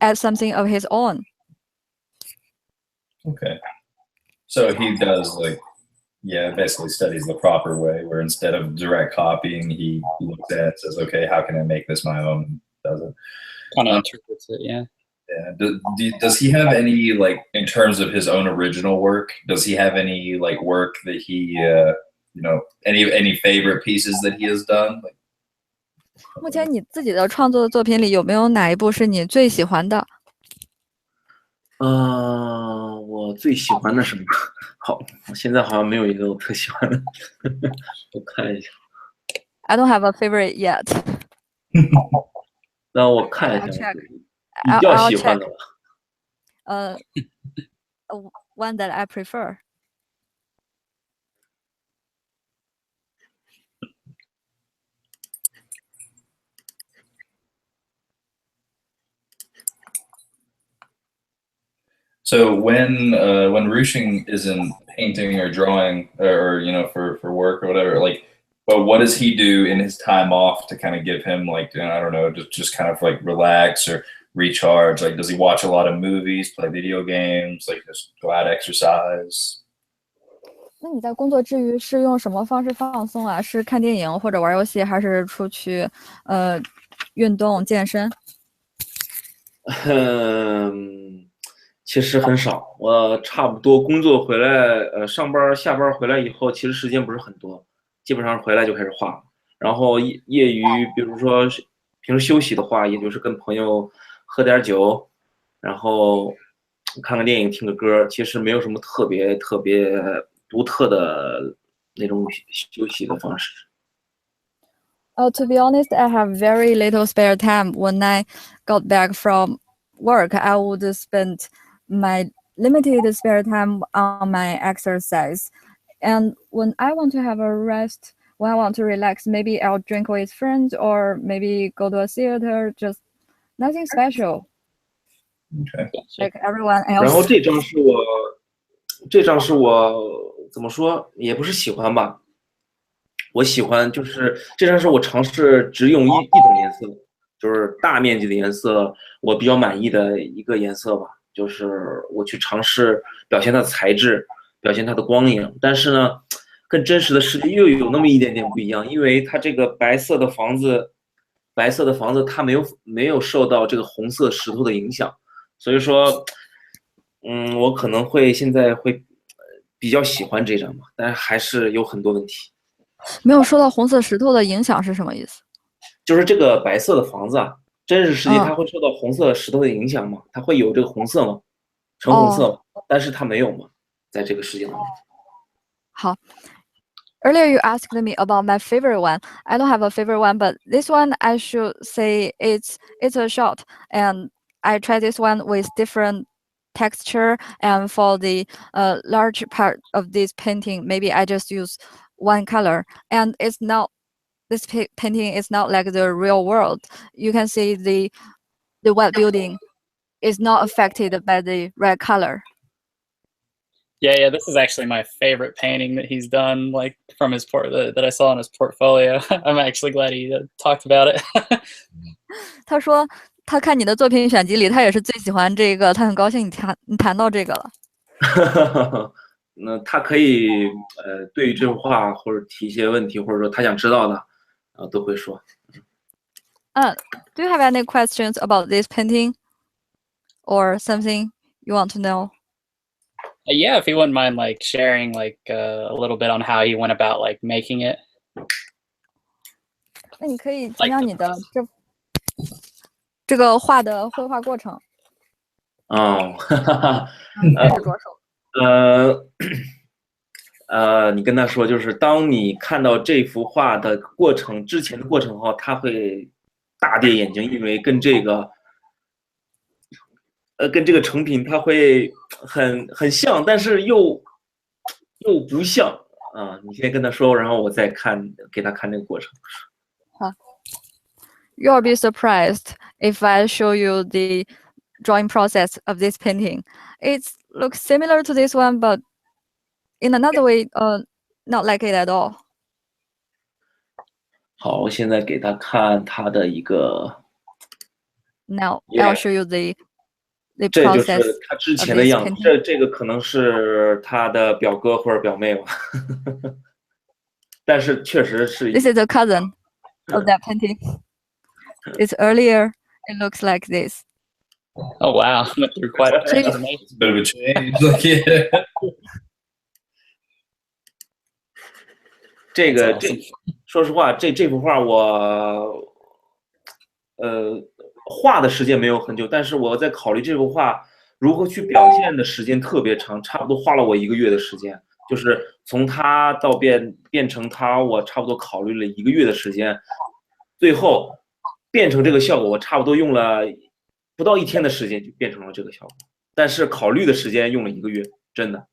Speaker 2: add something of his own.
Speaker 1: Okay, so he does basically studies the proper way, where instead of direct copying, he looks at it and says, okay, how can I make this my own? And does it.
Speaker 4: Kind of interprets it, yeah.
Speaker 1: Yeah. Does he have any, in terms of his own original work, does he have any, work that he, any favorite pieces that he has done?
Speaker 2: 目前你自己的创作的作品里，有没有哪一部是你最喜欢的？
Speaker 3: 我最喜欢的什么？好，我现在好像没有一个我特喜欢的。我看一下。
Speaker 2: I don't have a favorite yet.
Speaker 3: 那我看一下。比较喜欢的吧。
Speaker 2: One that I prefer.
Speaker 1: So when Ruxing isn't painting or drawing or for work or whatever, but what does he do in his time off to kind of give him I don't know, just kind of relax or recharge? Does he watch a lot of movies, play video games, just go out exercise?
Speaker 2: 那你在工作之余是用什么方式放松啊？是看电影或者玩游戏，还是出去运动健身？
Speaker 3: 其实很少。我差不多工作回来，上班下班回来以后，其实时间不是很多，基本上回来就开始画。然后业余，比如说平时休息的话，也就是跟朋友喝点酒，然后看个电影，听个歌，其实没有什么特别独特的那种休息的方式。
Speaker 2: To be honest, I have very little spare time. When I got back from work, I would spend my limited spare time on my exercise. And when I want to have a rest, when I want to relax, maybe I'll drink with friends or maybe go to a theater, just nothing special.
Speaker 1: Okay.
Speaker 2: Like everyone else.
Speaker 3: 然后这张是我怎么说，也不是喜欢吧。我喜欢就是这张是我尝试只用一种颜色，就是大面积的颜色，我比较满意的一个颜色吧。就是我去尝试表现它的材质，表现它的光影，但是呢，跟真实的世界又有那么一点点不一样，因为它这个白色的房子它没有受到这个红色石头的影响，所以说我可能现在会比较喜欢这张吧，但是还是有很多问题。
Speaker 2: 没有受到红色石头的影响是什么意思？
Speaker 3: 就是这个白色的房子啊，真实世界
Speaker 2: 嗯
Speaker 3: 它会受到红色石头的影响吗？它会有这个红色吗？橙红色吗？但是它没有嘛，在这个世界当中。
Speaker 2: 好。Earlier you asked me about my favorite one. I don't have a favorite one, but this one I should say it's a shot, and I tried this one with different texture, and for the large part of this painting, maybe I just use one color, and it's not this painting is not like the real world. You can see the white building is not affected by the red color.
Speaker 4: Yeah, this is actually my favorite painting that he's done, like from his that I saw in his portfolio. I'm actually glad he talked about it.
Speaker 2: 他说他看你的作品选集里，他也是最喜欢这个，他很高兴你谈到这个了。
Speaker 3: 那他可以对于这幅画或者提一些问题，或者说他想知道的都会说。
Speaker 2: Do you have any questions about this painting or something you want to know?
Speaker 4: Yeah, if he wouldn't mind like sharing like a little bit on how he went about like making it.
Speaker 2: 那你可以讲讲你的这个画的绘画过程。开始着手。
Speaker 3: 你跟他说，就是当你看到这幅画的过程之前的过程后，他会大跌眼镜，因为跟这个成品它会很像，但是又不像啊。你先跟他说，然后我再给他看这个过程。
Speaker 2: 好。You'll be surprised if I show you the drawing process of this painting. It looks similar to this one, but in another way, not like it at all.
Speaker 3: 好，我现在给他看他的一个。
Speaker 2: Now I'll show you the
Speaker 3: 这就
Speaker 2: process
Speaker 3: 是他之前的样子。这个可能是他的表哥或者表妹吧，但是确实是。
Speaker 2: This is a cousin of that painting. It's earlier. It looks like this.
Speaker 4: Oh wow! Went through quite a transformation.
Speaker 1: It's a bit of a change. Like, yeah.
Speaker 3: 说实话，这幅画我画的时间没有很久，但是我在考虑这幅画如何去表现的时间特别长，差不多花了我1个月的时间。就是从它到变成它，我差不多考虑了1个月的时间，最后变成这个效果，我差不多用了不到1天的时间就变成了这个效果，但是考虑的时间用了1个月，真的。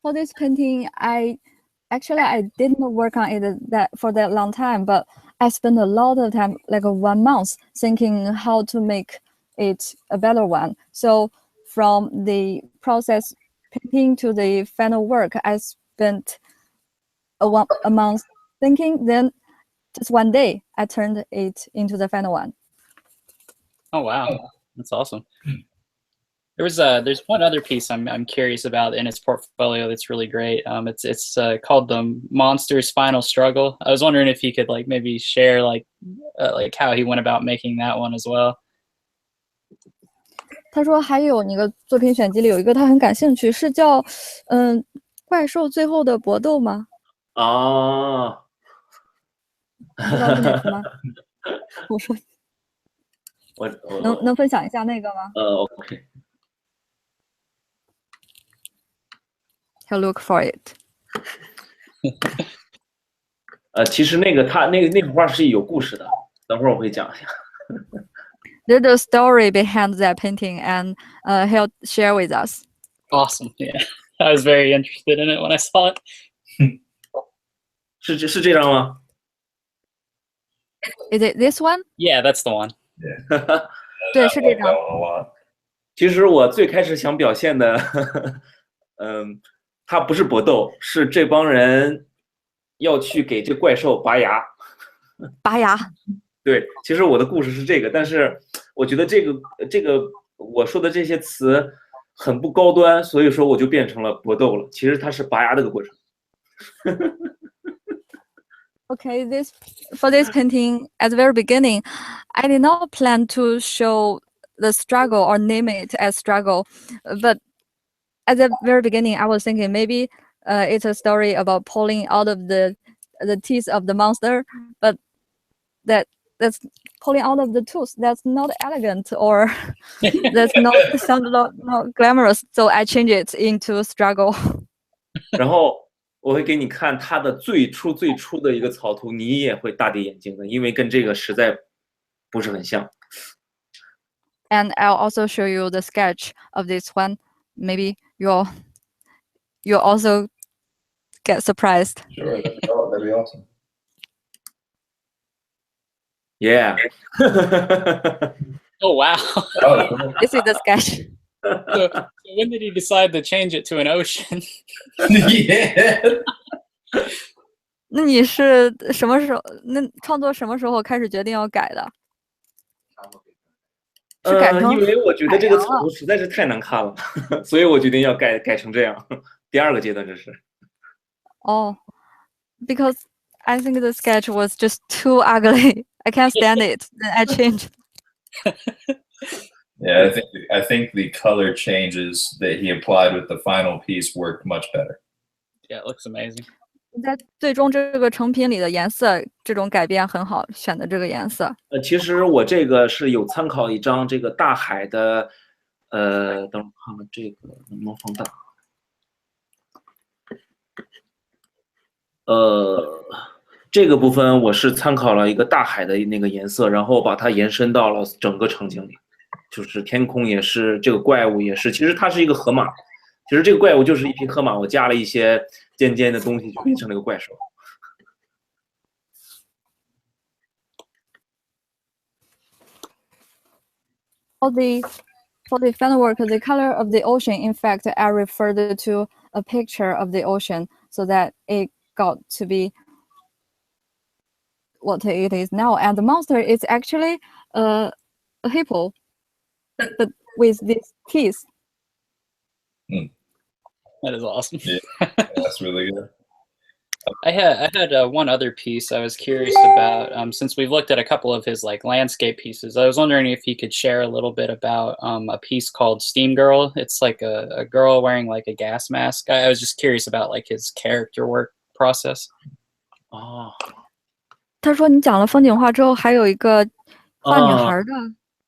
Speaker 2: For this painting, I didn't work on it for that long time, but I spent a lot of time, like 1 month, thinking how to make it a better one. So from the process painting to the final work, I spent a month thinking. Then just one day, I turned it into the final one.
Speaker 4: Oh wow, that's awesome. There's one other piece I'm curious about in his portfolio that's really great. It's called the Monster's Final Struggle. I was wondering if he could like maybe share like how he went about making that one as well.
Speaker 2: 他说还有那个作品选集里有一个他很感兴趣，是叫怪兽最后的搏斗吗？
Speaker 3: 啊，
Speaker 2: 你知道是哪幅吗？我说，能分享一下那个吗
Speaker 3: ？OK。
Speaker 2: He'll look for it.
Speaker 3: 其实那幅画是有故事的，等会儿我会讲一下。
Speaker 2: There's a story behind that painting, and he'll share with us.
Speaker 4: Awesome, yeah. I was very interested in it when I saw it.
Speaker 3: 是这张吗？
Speaker 2: Is it this one?
Speaker 4: Yeah, that's the one.
Speaker 1: Yeah.
Speaker 2: 对，是这张。
Speaker 3: 其实我最开始想表现的，它不是搏斗，是这帮人要去给这怪兽拔牙。
Speaker 2: 拔牙。
Speaker 3: 对，其实我的故事是这个，但是我觉得这个我说的这些词很不高端，所以说我就变成了搏斗了。其实它是拔牙这个过程。
Speaker 2: Okay, for this painting at the very beginning, I did not plan to show the struggle or name it as struggle. But at the very beginning, I was thinking maybe it's a story about pulling out of the teeth of the monster, but that's pulling out of the tooth. That's not elegant, or that's not sound not glamorous. So I changed it into struggle.
Speaker 3: 然后我会给你看它的最初的一个草图，你也会大跌眼镜的，因为跟这个实在不是很像。
Speaker 2: And I'll also show you the sketch of this one. Maybe you'll also get surprised.
Speaker 1: Sure, that'd be awesome.
Speaker 3: Yeah.
Speaker 4: Oh wow.
Speaker 1: Oh, cool.
Speaker 2: This is the sketch.
Speaker 4: So when did he decide to change it to an ocean?
Speaker 1: Yeah.
Speaker 2: 那你是什么时候？那创作什么时候开始决定要改的？是改成
Speaker 3: 因为我觉得这个草图实在是太难看了，所以我决定要改成这样。第二个阶段这是。
Speaker 2: Oh, because I think the sketch was just too ugly. I can't stand it. Then I changed.
Speaker 1: Yeah, I think the color changes that he applied with the final piece worked much better.
Speaker 4: Yeah, it looks amazing.
Speaker 2: 在最终这个成品里的颜色，这种改变很好，选的这个颜色。
Speaker 3: 其实我这个是有参考一张这个大海的，等会看看这个能不能放大。这个部分我是参考了一个大海的那个颜色，然后把它延伸到了整个场景里，就是天空也是，这个怪物也是，其实它是一个河马，其实这个怪物就是一匹河马，我加了一些尖尖的东西就变成了个怪兽。
Speaker 2: For the final work, the color of the ocean, in fact, I referred to a picture of the ocean so that it got to be what it is now. And the monster is actually a hippo, but with these teeth.
Speaker 4: That is awesome.
Speaker 1: Yeah, that's really good.
Speaker 4: I had one other piece I was curious about. Since we've looked at a couple of his like landscape pieces, I was wondering if he could share a little bit about a piece called Steam Girl. It's like a girl wearing like a gas mask. I was just curious about like his character work process.
Speaker 3: 哦，
Speaker 2: 他说你讲了风景画之后，还有一个画女孩的，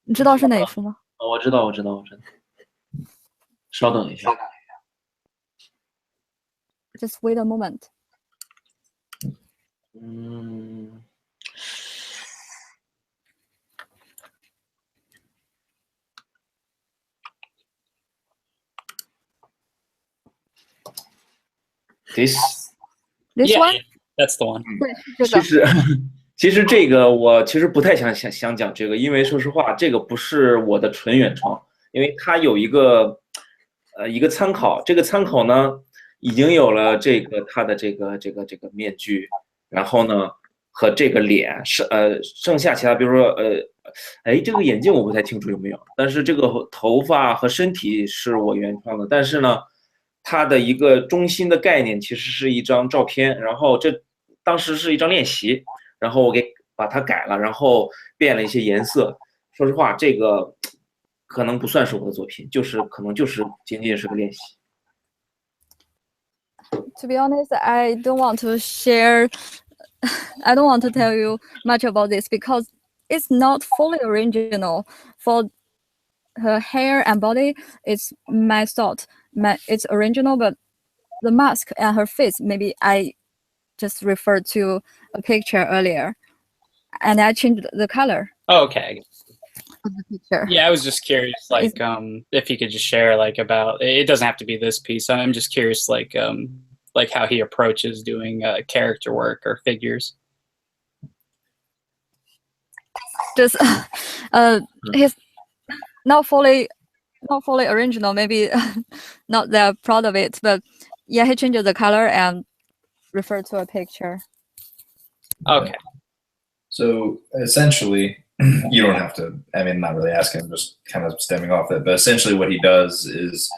Speaker 2: 你知道是哪幅吗？
Speaker 3: 我知道。稍等一下。
Speaker 2: Just wait a moment.
Speaker 3: This
Speaker 4: Yeah,
Speaker 2: one?
Speaker 4: That's the one.
Speaker 2: 对，这个。
Speaker 3: 其实这个我其实不太想讲这个，因为说实话，这个不是我的纯原创，因为它有一个参考，这个参考呢已经有了这个它的这个面具，然后呢和这个脸剩下其他，比如说这个眼镜我不太清楚有没有，但是这个头发和身体是我原创的，但是呢它的一个中心的概念其实是一张照片，然后这当时是一张练习。然后我把它改了，然后变了一些颜色。说实话，这个可能不算是我的作品，可能仅仅是个练习。
Speaker 2: To be honest, I don't want to share. I don't want to tell you much about this because it's not fully original. For her hair and body, it's my thought. It's original, but the mask and her face, maybe I just referred to a picture earlier, and I changed the color.
Speaker 4: Oh, okay.
Speaker 2: Of the picture.
Speaker 4: Yeah, I was just curious, like, if you could just share, like, about. It doesn't have to be this piece. I'm just curious, like how he approaches doing character work or figures.
Speaker 2: Just he's not fully original. Maybe not that proud of it, but yeah, he changed the color and refer to a picture.
Speaker 1: Okay. So essentially, you don't have to, I mean, not really asking, I'm just kind of stemming off that, but essentially what he does is,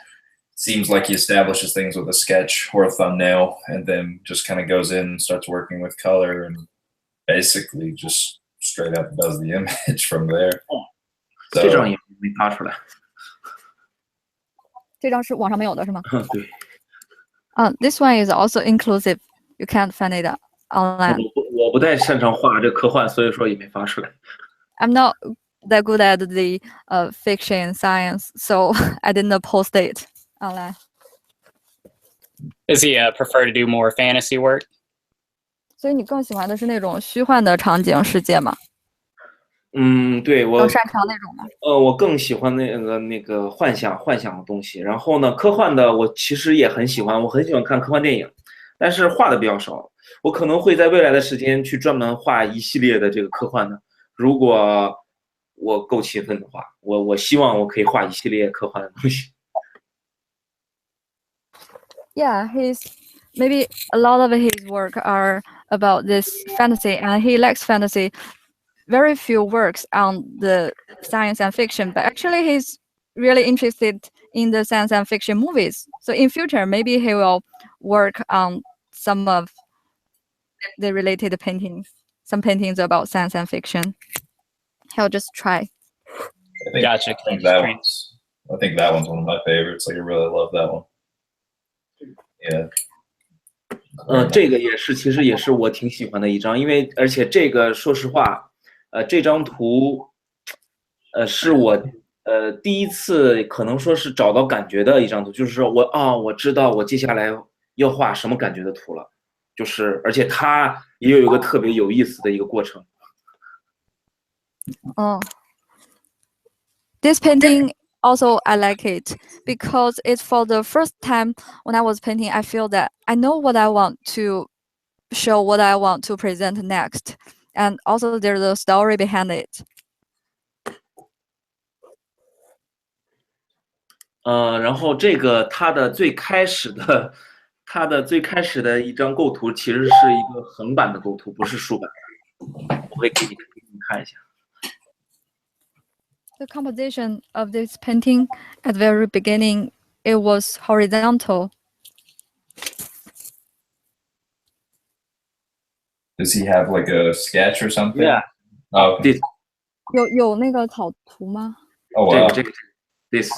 Speaker 1: seems like he establishes things with a sketch or a thumbnail and then just kind of goes in and starts working with color and basically just straight up does the image from there. So,
Speaker 3: 没发出来。
Speaker 2: 这张是网上没有的是吗？
Speaker 3: 对。
Speaker 2: This one is also inclusive. You can't find it online.
Speaker 3: 我不太擅长画这科幻，所以说也没发出来。
Speaker 2: I'm not that good at the fiction science, so I didn't post it online.
Speaker 4: Does he prefer to do more fantasy work?
Speaker 2: 所以你更喜欢的是那种虚幻的场景世界吗？
Speaker 3: 对，我
Speaker 2: 更擅长那种吗？
Speaker 3: 我更喜欢那个幻想的东西。然后呢，科幻的我其实也很喜欢，我很喜欢看科幻电影，但是画的比较少。我可能会在未来的时间去专门画一系列的这个科幻的，如果我够勤奋的话，我希望我可以画一系列科幻的东西。
Speaker 2: Yeah, maybe a lot of his work are about this fantasy, and he likes fantasy. Very few works on the science and fiction, but actually he's really interested in the science and fiction movies. So in future, maybe he will work on some of the related paintings, some paintings about science and fiction. He'll just try.
Speaker 4: Gotcha.
Speaker 1: I think that one's one of my favorites. Like I really love that one. Yeah.
Speaker 3: 这个其实也是我挺喜欢的一张，而且这个说实话，这张图，是我第一次可能说是找到感觉的一张图，就是说我知道我接下来要画什么感觉的图了，就是而且它也有一个特别有意思的一个过程。
Speaker 2: This painting also I like it because it's for the first time when I was painting, I feel that I know what I want to show, what I want to present next, and also there's a story behind it.
Speaker 3: 然后这个它的最开始的一张构图其实是一个横版的构图，不是竖版的，我会给你看一下。
Speaker 2: The composition of this painting at the very beginning, it was horizontal.
Speaker 1: Does he have like a sketch or something?
Speaker 3: Yeah.
Speaker 1: Oh, okay.
Speaker 2: 有那个草图吗？
Speaker 1: Oh wow.
Speaker 3: This.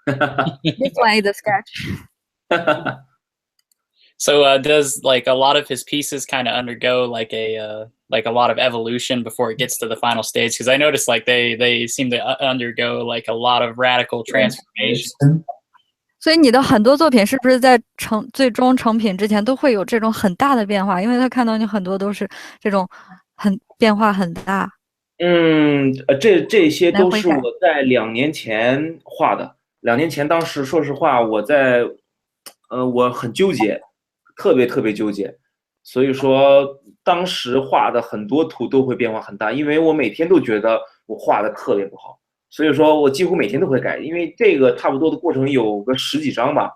Speaker 2: This one is a sketch.
Speaker 4: So does like a lot of his pieces kind of undergo like a lot of evolution before it gets to the final stage? Because I noticed like they seem to undergo like a lot of radical transformation.
Speaker 2: 所以你的很多作品是不是在最终成品之前都会有这种很大的变化？因为他看到你很多都是这种变化很大。
Speaker 3: 这些都是我在2年前画的。2年前，当时说实话，我很纠结，特别纠结，所以说当时画的很多图都会变化很大，因为我每天都觉得我画的特别不好，所以说我几乎每天都会改，因为这个差不多的过程有个10几张吧，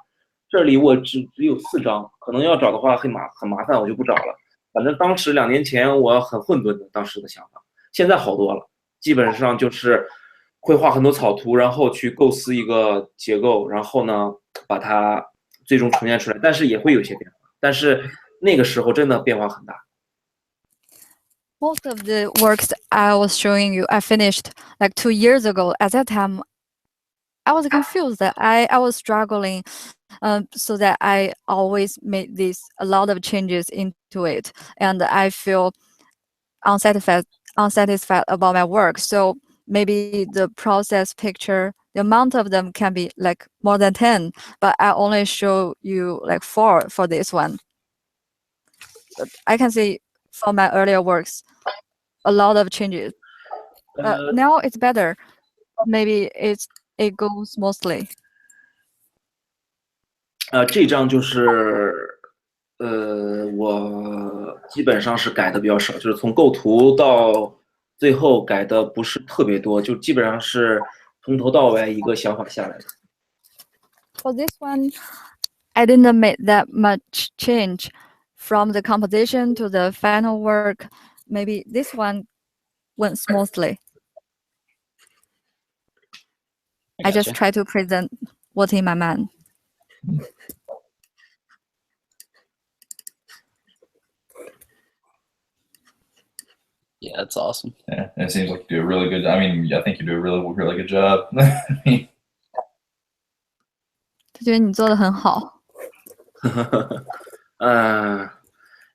Speaker 3: 这里我只有4张，可能要找的话很麻烦，我就不找了。反正当时2年前我很混沌的当时的想法，现在好多了，基本上就是会画很多草图，然后去构思一个结构，然后呢把它最终呈现出来，但是也会有些变化，但是那个时候真的变化很大。
Speaker 2: Most of the works I was showing you, I finished like 2 years ago. At that time, I was confused. I was struggling, so that I always made a lot of changes into it, and I feel unsatisfied about my work. So maybe the process picture, the amount of them can be like more than 10, but I only show you like 4 for this one. But I can see from my earlier works, a lot of changes. Now it's better. Maybe it goes smoothly.
Speaker 3: 这张就是我基本上是改的比较少，就是从构图到最后改的不是特别多，就基本上是从头到尾一个想法下来的。
Speaker 2: For this one, I didn't make that much change from the composition to the final work. Maybe this one went smoothly. I just try to present what's in my mind.
Speaker 4: Yeah, that's awesome.
Speaker 1: Yeah, and it seems like you do a really good. I mean, I think you do a really good job. I mean,
Speaker 2: 他觉得你做的很好。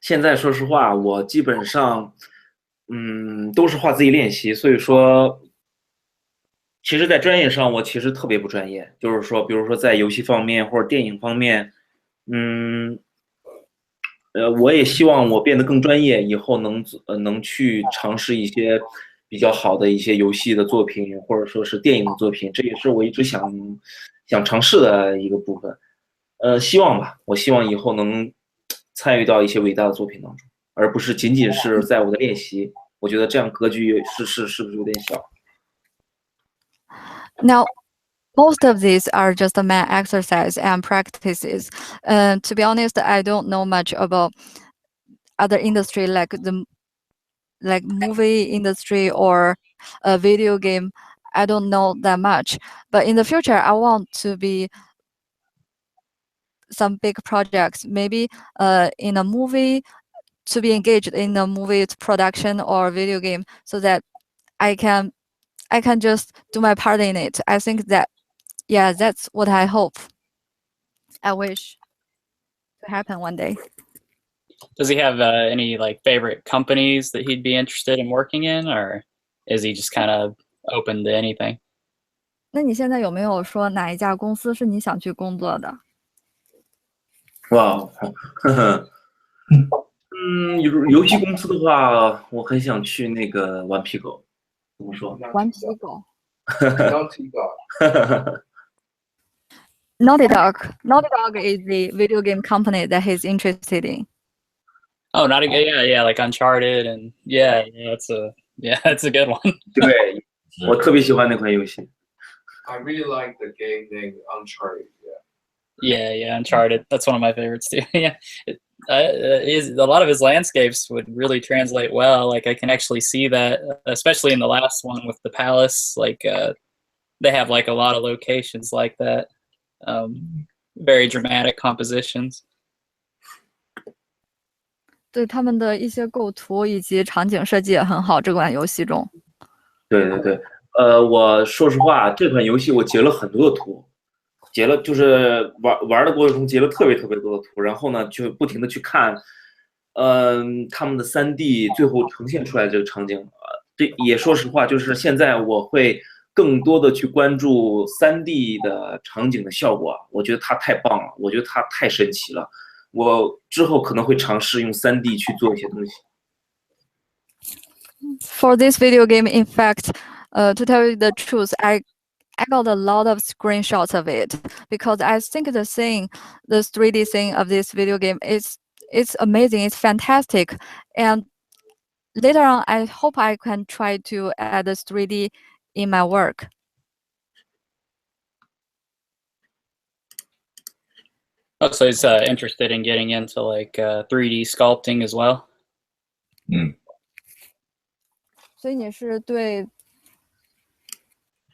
Speaker 3: 现在说实话，我基本上，都是画自己练习，所以说，其实，在专业上我其实特别不专业，就是说，比如说在游戏方面或者电影方面，嗯，我也希望我变得更专业，以后能去尝试一些比较好的一些游戏的作品，或者说是电影的作品，这也是我一直想尝试的一个部分。希望吧，我希望以后能参与到一些伟大的作品当中，而不是仅仅是在我的练习。我觉得这样格局是不是有点小？
Speaker 2: Now, most of these are just main exercise and practices. To be honest, I don't know much about other industry like movie industry or a video game. I don't know that much. But in the future, I want to be some big projects, maybe in a movie, to be engaged in a movie production or video game, so that I can just do my part in it. I think that, yeah, that's what I hope. I wish to happen one day.
Speaker 4: Does he have any like favorite companies that he'd be interested in working in, or is he just kind of open to anything?
Speaker 2: 那你现在有没有说哪一家公司是你想去工作的？
Speaker 3: 哇，呵呵，游戏公司的话，我很想去那个顽皮狗，怎么说？
Speaker 2: 顽皮狗。
Speaker 5: Naughty Dog.
Speaker 2: Naughty Dog. Naughty Dog is the video game company that he's interested in.
Speaker 4: Oh, not a yeah, like Uncharted and yeah, that's a good one.
Speaker 3: 对，我特别喜欢那款游戏。
Speaker 5: I really like the game named Uncharted.
Speaker 4: Yeah, Uncharted. That's one of my favorites too. Yeah, a lot of his landscapes would really translate well. Like I can actually see that, especially in the last one with the palace. Like they have like a lot of locations like that. Very dramatic compositions.
Speaker 2: 对他们的一些构图以及场景设计也很好，这款游戏中。
Speaker 3: 对对对，我说实话，这款游戏我截了很多的图，截了就是玩的过程中截了特别多的图，然后呢就不停的去看，他们的3D 最后呈现出来这个场景，这也说实话，就是现在我会更多的去关注3D 的场景的效果，我觉得它太棒了，我觉得它太神奇了，我之后可能会尝试用3D 去做一些东西。
Speaker 2: For this video game, in fact, to tell you the truth, I got a lot of screenshots of it because I think the 3D thing of this video game it's amazing, it's fantastic, and later on, I hope I can try to add this 3D in my work.
Speaker 4: Oh, so he's interested in getting into like 3D sculpting as well.
Speaker 2: 所以你是对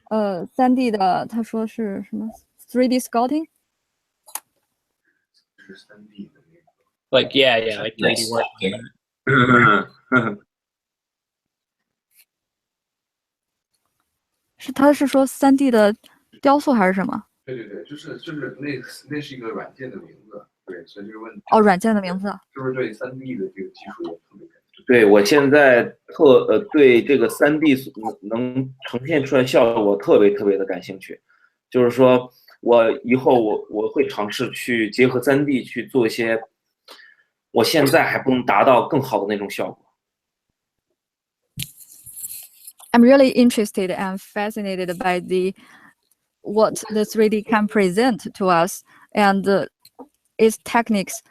Speaker 2: 3D 的，他说是什么 3D sculpting？
Speaker 5: 是3D 的那个。
Speaker 4: Like yeah, like 3D work.
Speaker 2: 他是说3D 的雕塑还是什么？
Speaker 5: 对，就是那是一个软件的名字，对，所以这个问题。
Speaker 2: 哦，软件的名字。
Speaker 5: 是不是对3D 的这个技术有特别感兴趣？
Speaker 3: 对，我现在对这个3D 能呈现出来效果特别的感兴趣，就是说我以后我会尝试去结合3D 去做一些我现在还不能达到更好的那种效果。
Speaker 2: I'm really interested and fascinated by what the 3D can present to us, and its techniques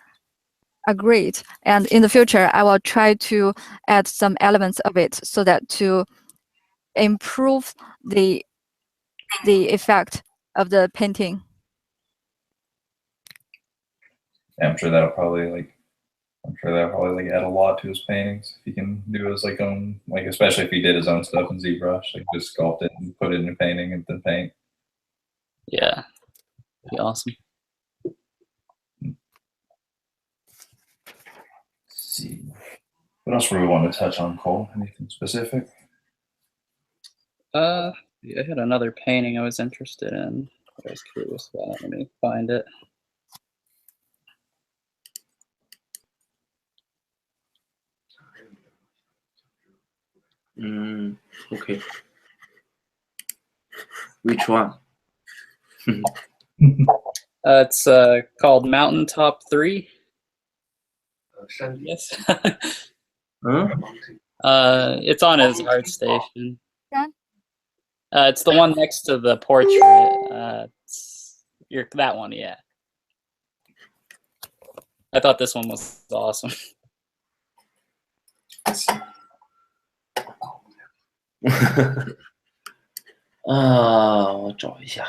Speaker 2: are great. And in the future, I will try to add some elements of it so that to improve the effect of the painting.
Speaker 1: I'm sure that'll probably add a lot to his paintings if he can do his like own, like especially if he did his own stuff in ZBrush, like just sculpt it and put it in a painting and then paint.
Speaker 4: Yeah, be awesome.
Speaker 1: Let's see. What else were we want to touch on, Cole? Anything specific?
Speaker 4: I had another painting I was interested in. I was curious about. Let me find it.
Speaker 3: Okay. Which one?
Speaker 4: It's called Mountaintop 3. Yes. It's on his Artstation. It's the one next to the portrait. That one, yeah. I thought this one was awesome.
Speaker 3: 我找一下。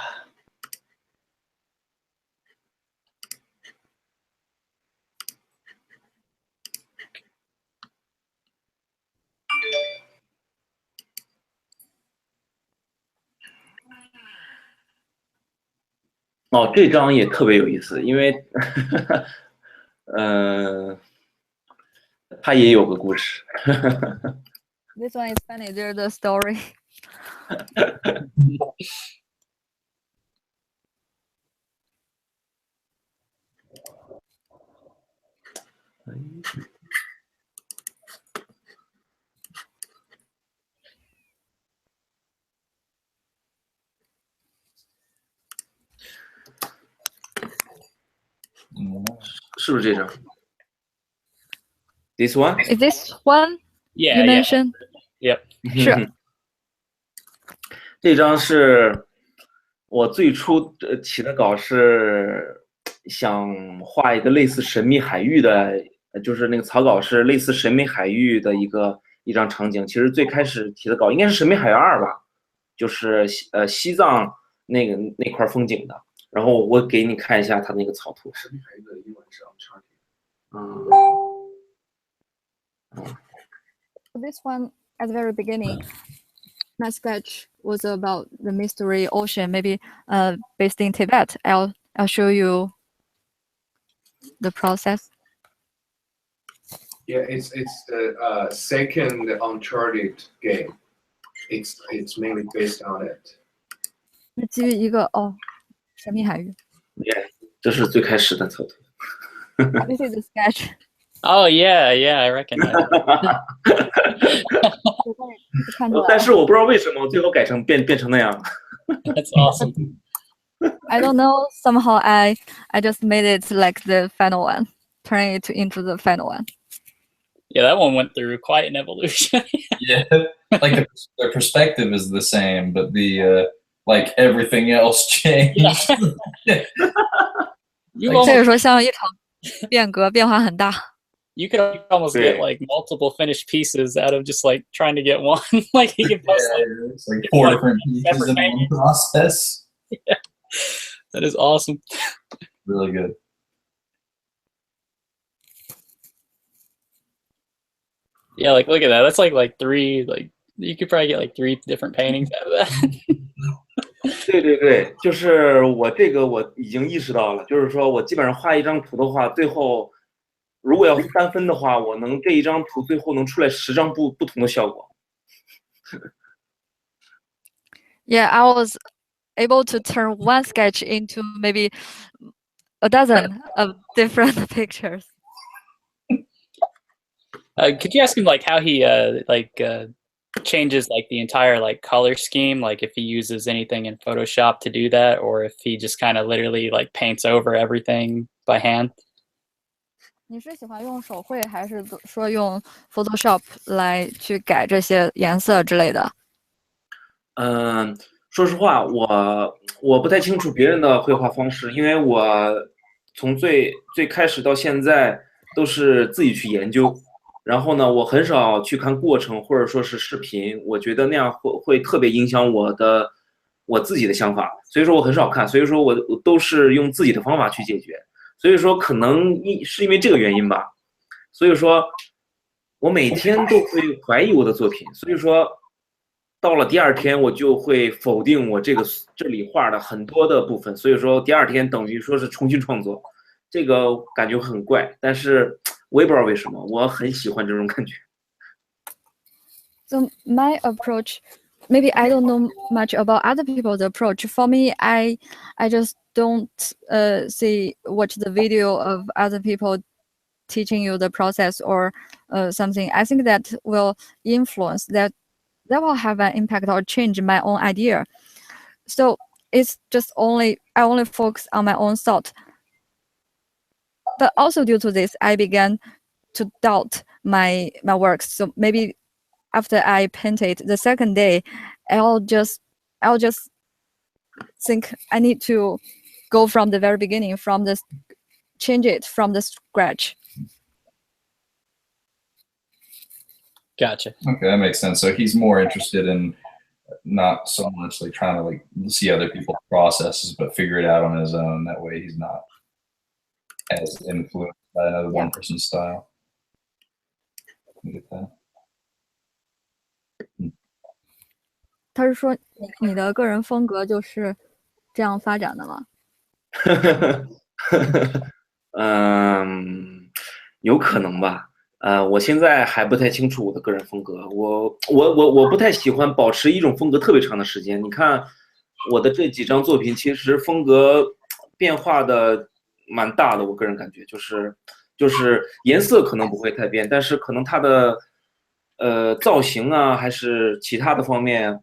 Speaker 3: 这张也特别有意思，因为，它也有个故事。
Speaker 2: This one is funny. There's the story.
Speaker 3: This one?
Speaker 2: Is this one
Speaker 4: Yeah,
Speaker 2: you
Speaker 4: yeah.
Speaker 2: mentioned?
Speaker 4: Yep.
Speaker 2: Sure.
Speaker 3: 这张是我最初起的稿，是想画一个类似神秘海域的，就是那个草稿是类似神秘海域的一张场景。其实最开始提的稿应该是神秘海域2吧，就是西藏那块风景的。然后我给你看一下它那个草图。
Speaker 5: 神秘海域的英文是 Uncharted。This
Speaker 2: one at the very beginning, my sketch was about the mystery ocean, maybe based in Tibet. I'll show you the process.
Speaker 5: Yeah, it's the second Uncharted game. It's mainly based on it.
Speaker 2: 基于一个神秘海域。
Speaker 3: Yeah, 这是最开始的草图。
Speaker 2: This is the sketch.
Speaker 4: Oh yeah, yeah, I recognize it.
Speaker 3: 但是我不知道为什么最后变成那样。
Speaker 4: That's awesome.
Speaker 2: I don't know. Somehow I just made it like the final one, turn it into the final one.
Speaker 4: Yeah, that one went through quite an evolution.
Speaker 1: Yeah, like the perspective is the same, but the like everything else changed.
Speaker 4: You
Speaker 2: 这个
Speaker 4: almost,
Speaker 2: 说像一场变革，变化很大。
Speaker 4: you could almost get like multiple finished pieces out of just like trying to get one. Like you could post
Speaker 1: Yeah, it's like 4 different pieces in one process.
Speaker 4: Yeah, that is awesome.
Speaker 1: Really good.
Speaker 4: Yeah, like look at that. That's like 3, like you could probably get like 3 different paintings out of that.
Speaker 3: 对，就是我已经意识到了，就是说我基本上画一张图的话，最后如果要3分的话，我能这一张图最后能出来10张不同的效果。
Speaker 2: Yeah, I was able to turn one sketch into maybe a dozen of different pictures.
Speaker 4: Could you ask him like how he changes like the entire like color scheme, like if he uses anything in Photoshop to do that, or if he just kind of literally like paints over everything by hand?
Speaker 2: 你是喜欢用手绘，还是说用 Photoshop 来去改这些颜色之类的？
Speaker 3: 说实话，我不太清楚别人的绘画方式，因为我从最开始到现在都是自己去研究。然后呢，我很少去看过程或者说是视频，我觉得那样会特别影响我自己的想法，所以说我很少看，所以说我都是用自己的方法去解决，所以说可能是因为这个原因吧，所以说我每天都会怀疑我的作品，所以说到了第2天我就会否定我这里画的很多的部分，所以说第2天等于说是重新创作，这个感觉很怪，但是我也不知道为什么，我很喜欢这种感觉。
Speaker 2: So my approach, maybe I don't know much about other people's approach. For me, I just don't watch the video of other people teaching you the process or something. I think that will influence that will have an impact or change my own idea. So it's just I only focus on my own thought. But also due to this, I began to doubt my works. So maybe after I painted the second day, I'll just think I need to go from the very beginning, change it from the scratch.
Speaker 4: Gotcha.
Speaker 1: Okay, that makes sense. So he's more interested in not so much like trying to like see other people's processes, but figure it out on his own. That way he's not as influenced by another one person's style. You get that?
Speaker 2: 他是说你的个人风格就是这样发展的吗？
Speaker 3: 有可能吧。我现在还不太清楚我的个人风格。我不太喜欢保持一种风格特别长的时间。你看我的这几张作品，其实风格变化的蛮大的。我个人感觉就是颜色可能不会太变，但是可能它的造型啊，还是其他的方面，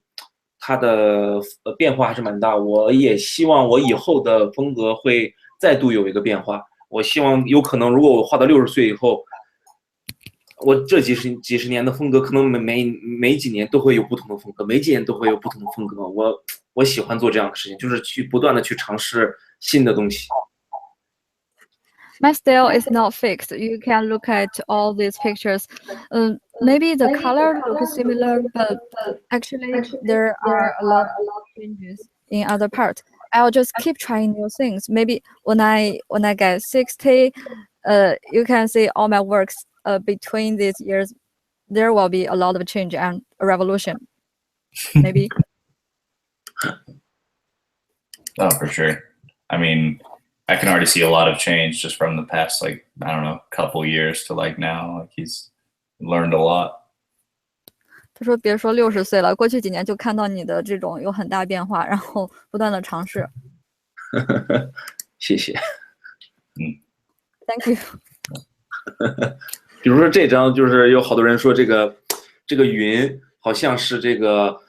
Speaker 3: 它的变化还是蛮大。我也希望我以后的风格会再度有一个变化。我希望有可能，如果我画到60岁以后，我这几十年的风格，可能每几年都会有不同的风格，每几年都会有不同的风格。我喜欢做这样的事情，就是不断的去尝试新的东西。
Speaker 2: My style is not fixed. You can look at all these pictures. Maybe the color looks similar, but actually there are a lot of changes in other parts. I'll just keep trying new things. Maybe when I get 60, you can see all my works between these years. There will be a lot of change and a revolution. Maybe.
Speaker 1: Oh, for sure. I mean, I can already see a lot of change just from the past, like, I don't know, couple years to like now. Like he's learned a lot.
Speaker 2: 他说：“别说60岁了，过去几年就看到你的这种有很大变化，然后不断的尝试。”
Speaker 3: 谢谢。
Speaker 2: Thank you。
Speaker 3: 比如说这张，就是有好多人说这个云好像是这个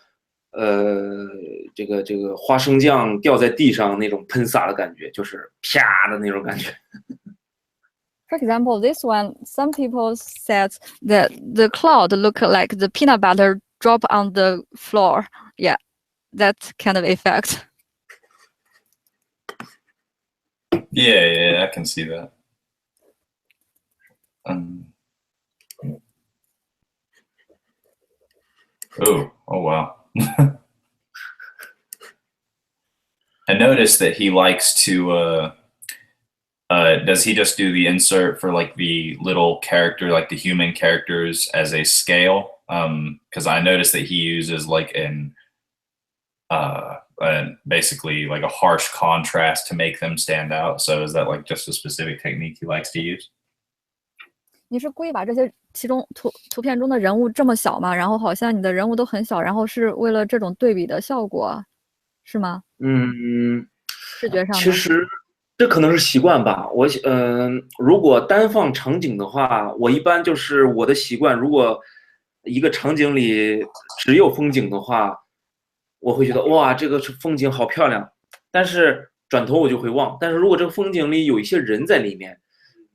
Speaker 3: 花生酱掉在地上那种喷洒的感觉，就是啪的那种感觉。
Speaker 2: For example, this one, some people said that the cloud look like the peanut butter drop on the floor. Yeah, that kind of effect.
Speaker 1: Yeah, I can see that. Oh wow. I noticed that he likes to does he just do the insert for like the little character, like the human characters as a scale? Because I noticed that he uses like basically like a harsh contrast to make them stand out. So is that like just a specific technique he likes to use?
Speaker 2: 你是故意把这些其中图片中的人物这么小吗？然后好像你的人物都很小，然后是为了这种对比的效果，是吗？视觉上的。
Speaker 3: 其实这可能是习惯吧。如果单放场景的话，我一般就是我的习惯，如果一个场景里只有风景的话，我会觉得哇，这个风景好漂亮，但是转头我就会忘。但是如果这个风景里有一些人在里面，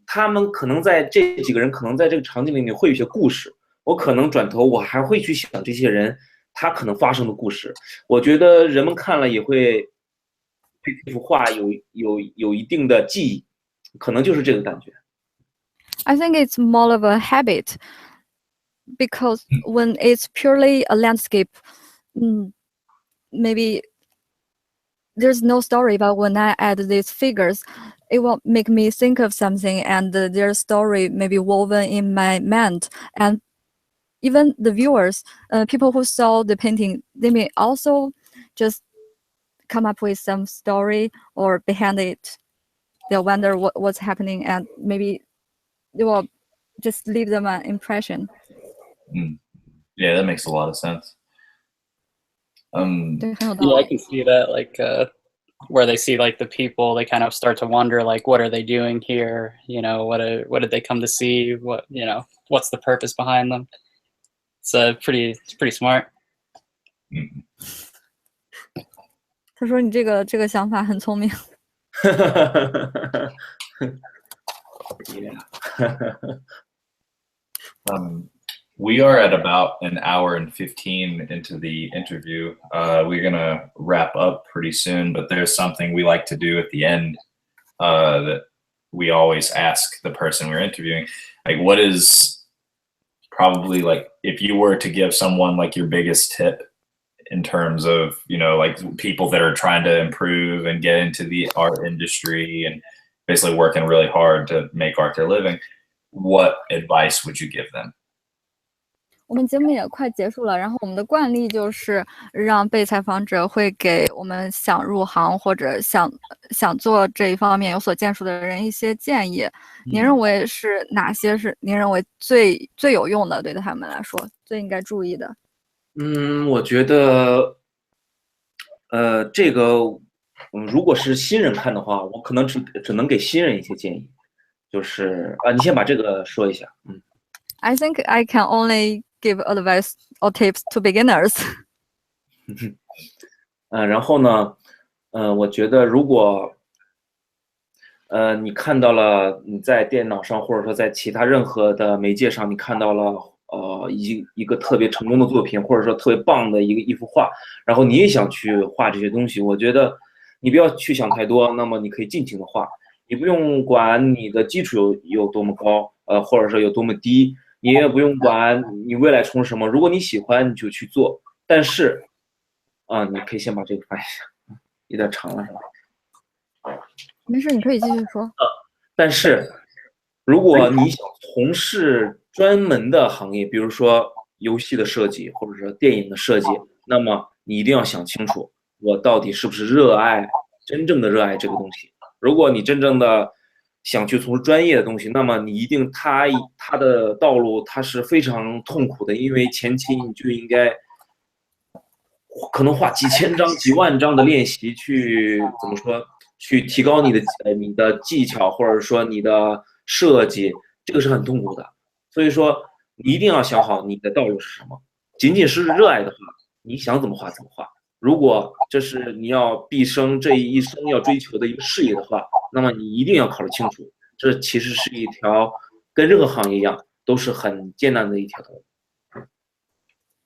Speaker 3: 他们可能这几个人可能在这个场景里面会有些故事，我可能转头我还会去想这些人他可能发生的故事。我觉得人们看了也会对这幅画有一定的记忆，可能就是这个感觉。
Speaker 2: I think it's more of a habit, because when it's purely a landscape, maybe there's no story, but when I add these figures, it will make me think of something, and their story may be woven in my mind. And even the viewers, people who saw the painting, they may also just come up with some story or behind it. They'll wonder what's happening, and maybe they will just leave them an impression.
Speaker 1: Yeah, that makes a lot of sense.
Speaker 2: 对，很有道
Speaker 4: Yeah, I
Speaker 2: 理。
Speaker 4: can see that, like, where they see like the people, they kind of start to wonder, like, what are they doing here? You know, what did they come to see? What, you know, what's the purpose behind them? It's pretty smart.
Speaker 2: 他说你这个想法很聪明。
Speaker 3: Yeah.
Speaker 1: We are at about an hour and 15 into the interview. We're gonna wrap up pretty soon, but there's something we like to do at the end that we always ask the person we're interviewing. Like, what is probably, like, if you were to give someone like your biggest tip in terms of, you know, like people that are trying to improve and get into the art industry and basically working really hard to make art their living, what advice would you give them?
Speaker 2: 我们节目也快结束了，然后我们的惯例就是让被采访者会给我们想入行或者想做这一方面有所建树的人一些建议。您认为是哪些是您认为最有用的，对他们来说最应该注意的？
Speaker 3: 我觉得，这个，如果是新人看的话，我可能只能给新人一些建议，就是你先把这个说一下。
Speaker 2: I think I can only give advice or tips to beginners.
Speaker 3: 然后呢，我觉得如果，你看到了你在电脑上或者说在其他任何的媒介上，你看到了一个特别成功的作品，或者说特别棒的一幅画，然后你也想去画这些东西，我觉得你不要去想太多，那么你可以尽情的画，你不用管你的基础有多么高，或者说有多么低，你也不用管你未来从事什么，如果你喜欢你就去做，但是你可以先把这个翻一下，有点长了是吧？
Speaker 2: 没事，你可以继续说。
Speaker 3: 但是如果你想从事专门的行业，比如说游戏的设计或者说电影的设计，那么你一定要想清楚，我到底是不是真正的热爱这个东西。如果你真正的想去从事专业的东西，那么你一定他的道路它是非常痛苦的，因为前期你就应该可能花几千张、几万张的练习去怎么说？去提高你的技巧，或者说你的设计，这个是很痛苦的。所以说，你一定要想好你的道路是什么。仅仅是热爱的话，你想怎么画怎么画。如果这是你要毕生这一生要追求的一个事业的话，那么你一定要考虑清楚，这其实是一条跟任何行业一样都是很艰难的一条道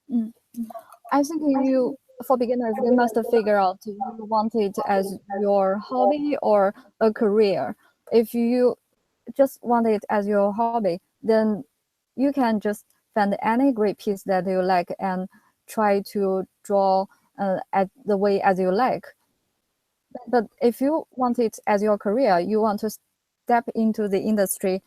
Speaker 3: 路。
Speaker 2: I think for beginners, they must figure out if you want it as your hobby or a career. If you just want it as your hobby, then you can just find any great piece that you like and try to draw at the way as you like. But if you want it as your career, you want to step into the industry.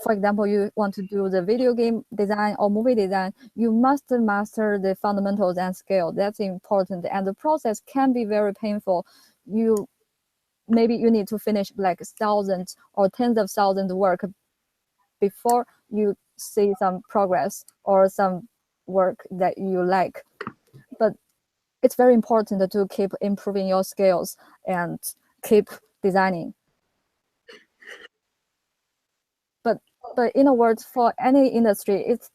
Speaker 2: For example, you want to do the video game design or movie design, you must master the fundamentals and scale. That's important. And the process can be very painful. Maybe you need to finish like thousands or tens of thousands of work before you see some progress or some work that you like. But it's very important to keep improving your skills and keep designing. But in a word, for any industry, it's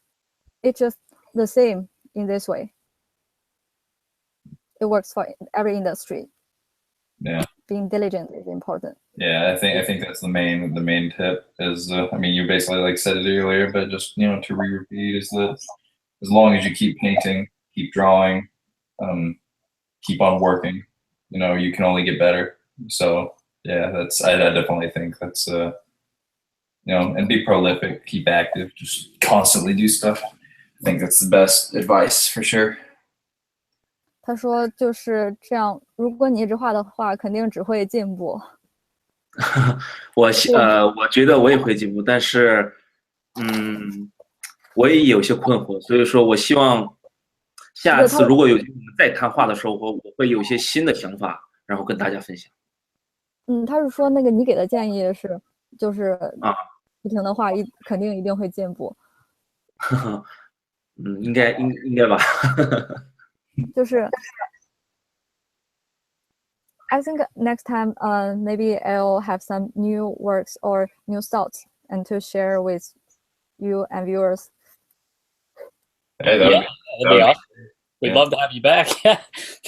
Speaker 2: just the same in this way. It works for every industry.
Speaker 1: Yeah.
Speaker 2: Being diligent is important.
Speaker 1: Yeah, I think that's the main tip is I mean, you basically like said it earlier, but just, you know, to repeat is that as long as you keep painting, keep drawing, keep on working, you know, you can only get better. So yeah, I definitely think that's you know, and be prolific, keep active, just constantly do stuff. I think that's the best advice for sure.
Speaker 2: 他说就是这样，如果你一直画的话，肯定只会进步。
Speaker 3: 我觉得我也会进步，但是我也有些困惑，所以说我希望下次如果有机会我们再谈话的时候，我会有一些新的想法，然后跟大家分享。
Speaker 2: 他是说那个你给的建议是就是不停的画肯定一定会进步。
Speaker 3: 应该吧。
Speaker 2: 就是 I think next time, maybe I'll have some new works or new thoughts and to share with you and viewers.
Speaker 1: Hey,
Speaker 4: Yeah,
Speaker 1: that'd
Speaker 4: that'd be awesome. We'd
Speaker 1: yeah.
Speaker 4: love to have you back.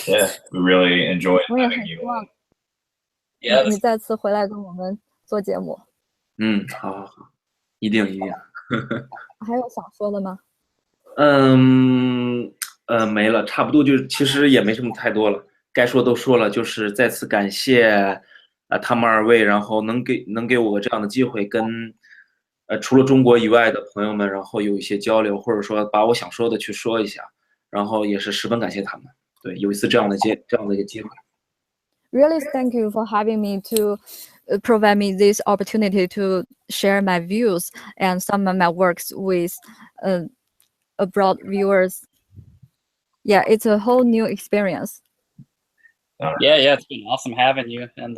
Speaker 1: yeah, we really enjoyed
Speaker 2: 我也
Speaker 1: having
Speaker 2: 很
Speaker 1: you
Speaker 2: 希望
Speaker 1: on.
Speaker 4: Yeah,
Speaker 2: 你再次回来跟我们做节目。
Speaker 3: 好，一定。
Speaker 2: 还有想说的吗？
Speaker 3: 没了，差不多就其实也没什么太多了，该说都说了，就是再次感谢他们2位，然后能给我这样的机会跟除了中国以外的朋友们，然后有一些交流，或者说把我想说的去说一下，然后也是十分感谢他们，对，有一次这样的一个机会。
Speaker 2: Really, thank you for having me to provide me this opportunity to share my views and some of my works with abroad viewers. Yeah, it's a whole new experience.
Speaker 4: yeah, it's been awesome having you. And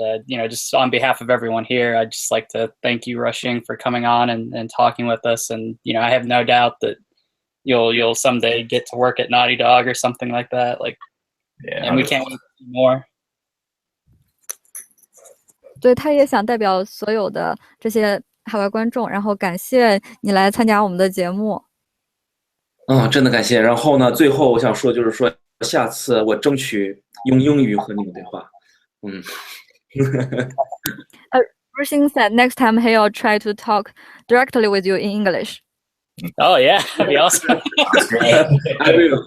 Speaker 4: just on behalf of everyone here, I'd just like to thank you, Ruxing, for coming on and talking with us. And I have no doubt that you'll someday get to work at Naughty Dog or something like that. And we can't wait to see more.
Speaker 2: 对，他也想代表所有的这些海外观众，然后感谢你来参加我们的节目。
Speaker 3: 真的感谢。然后呢，最后我想说就是说，下次我争取用英语和你们对话。
Speaker 2: Ruxing said next time he'll try to talk directly with you in English.
Speaker 4: Oh yeah, that'd be awesome.
Speaker 3: I will.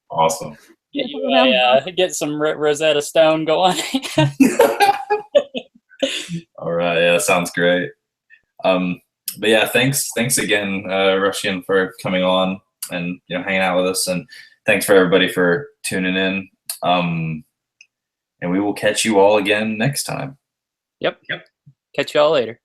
Speaker 1: Awesome.
Speaker 4: Get some Rosetta Stone going.
Speaker 1: All right, yeah, sounds great. But yeah, thanks again, Ruxing, for coming on and hanging out with us, and thanks for everybody for tuning in. And we will catch you all again next time.
Speaker 4: Yep. Catch you all later.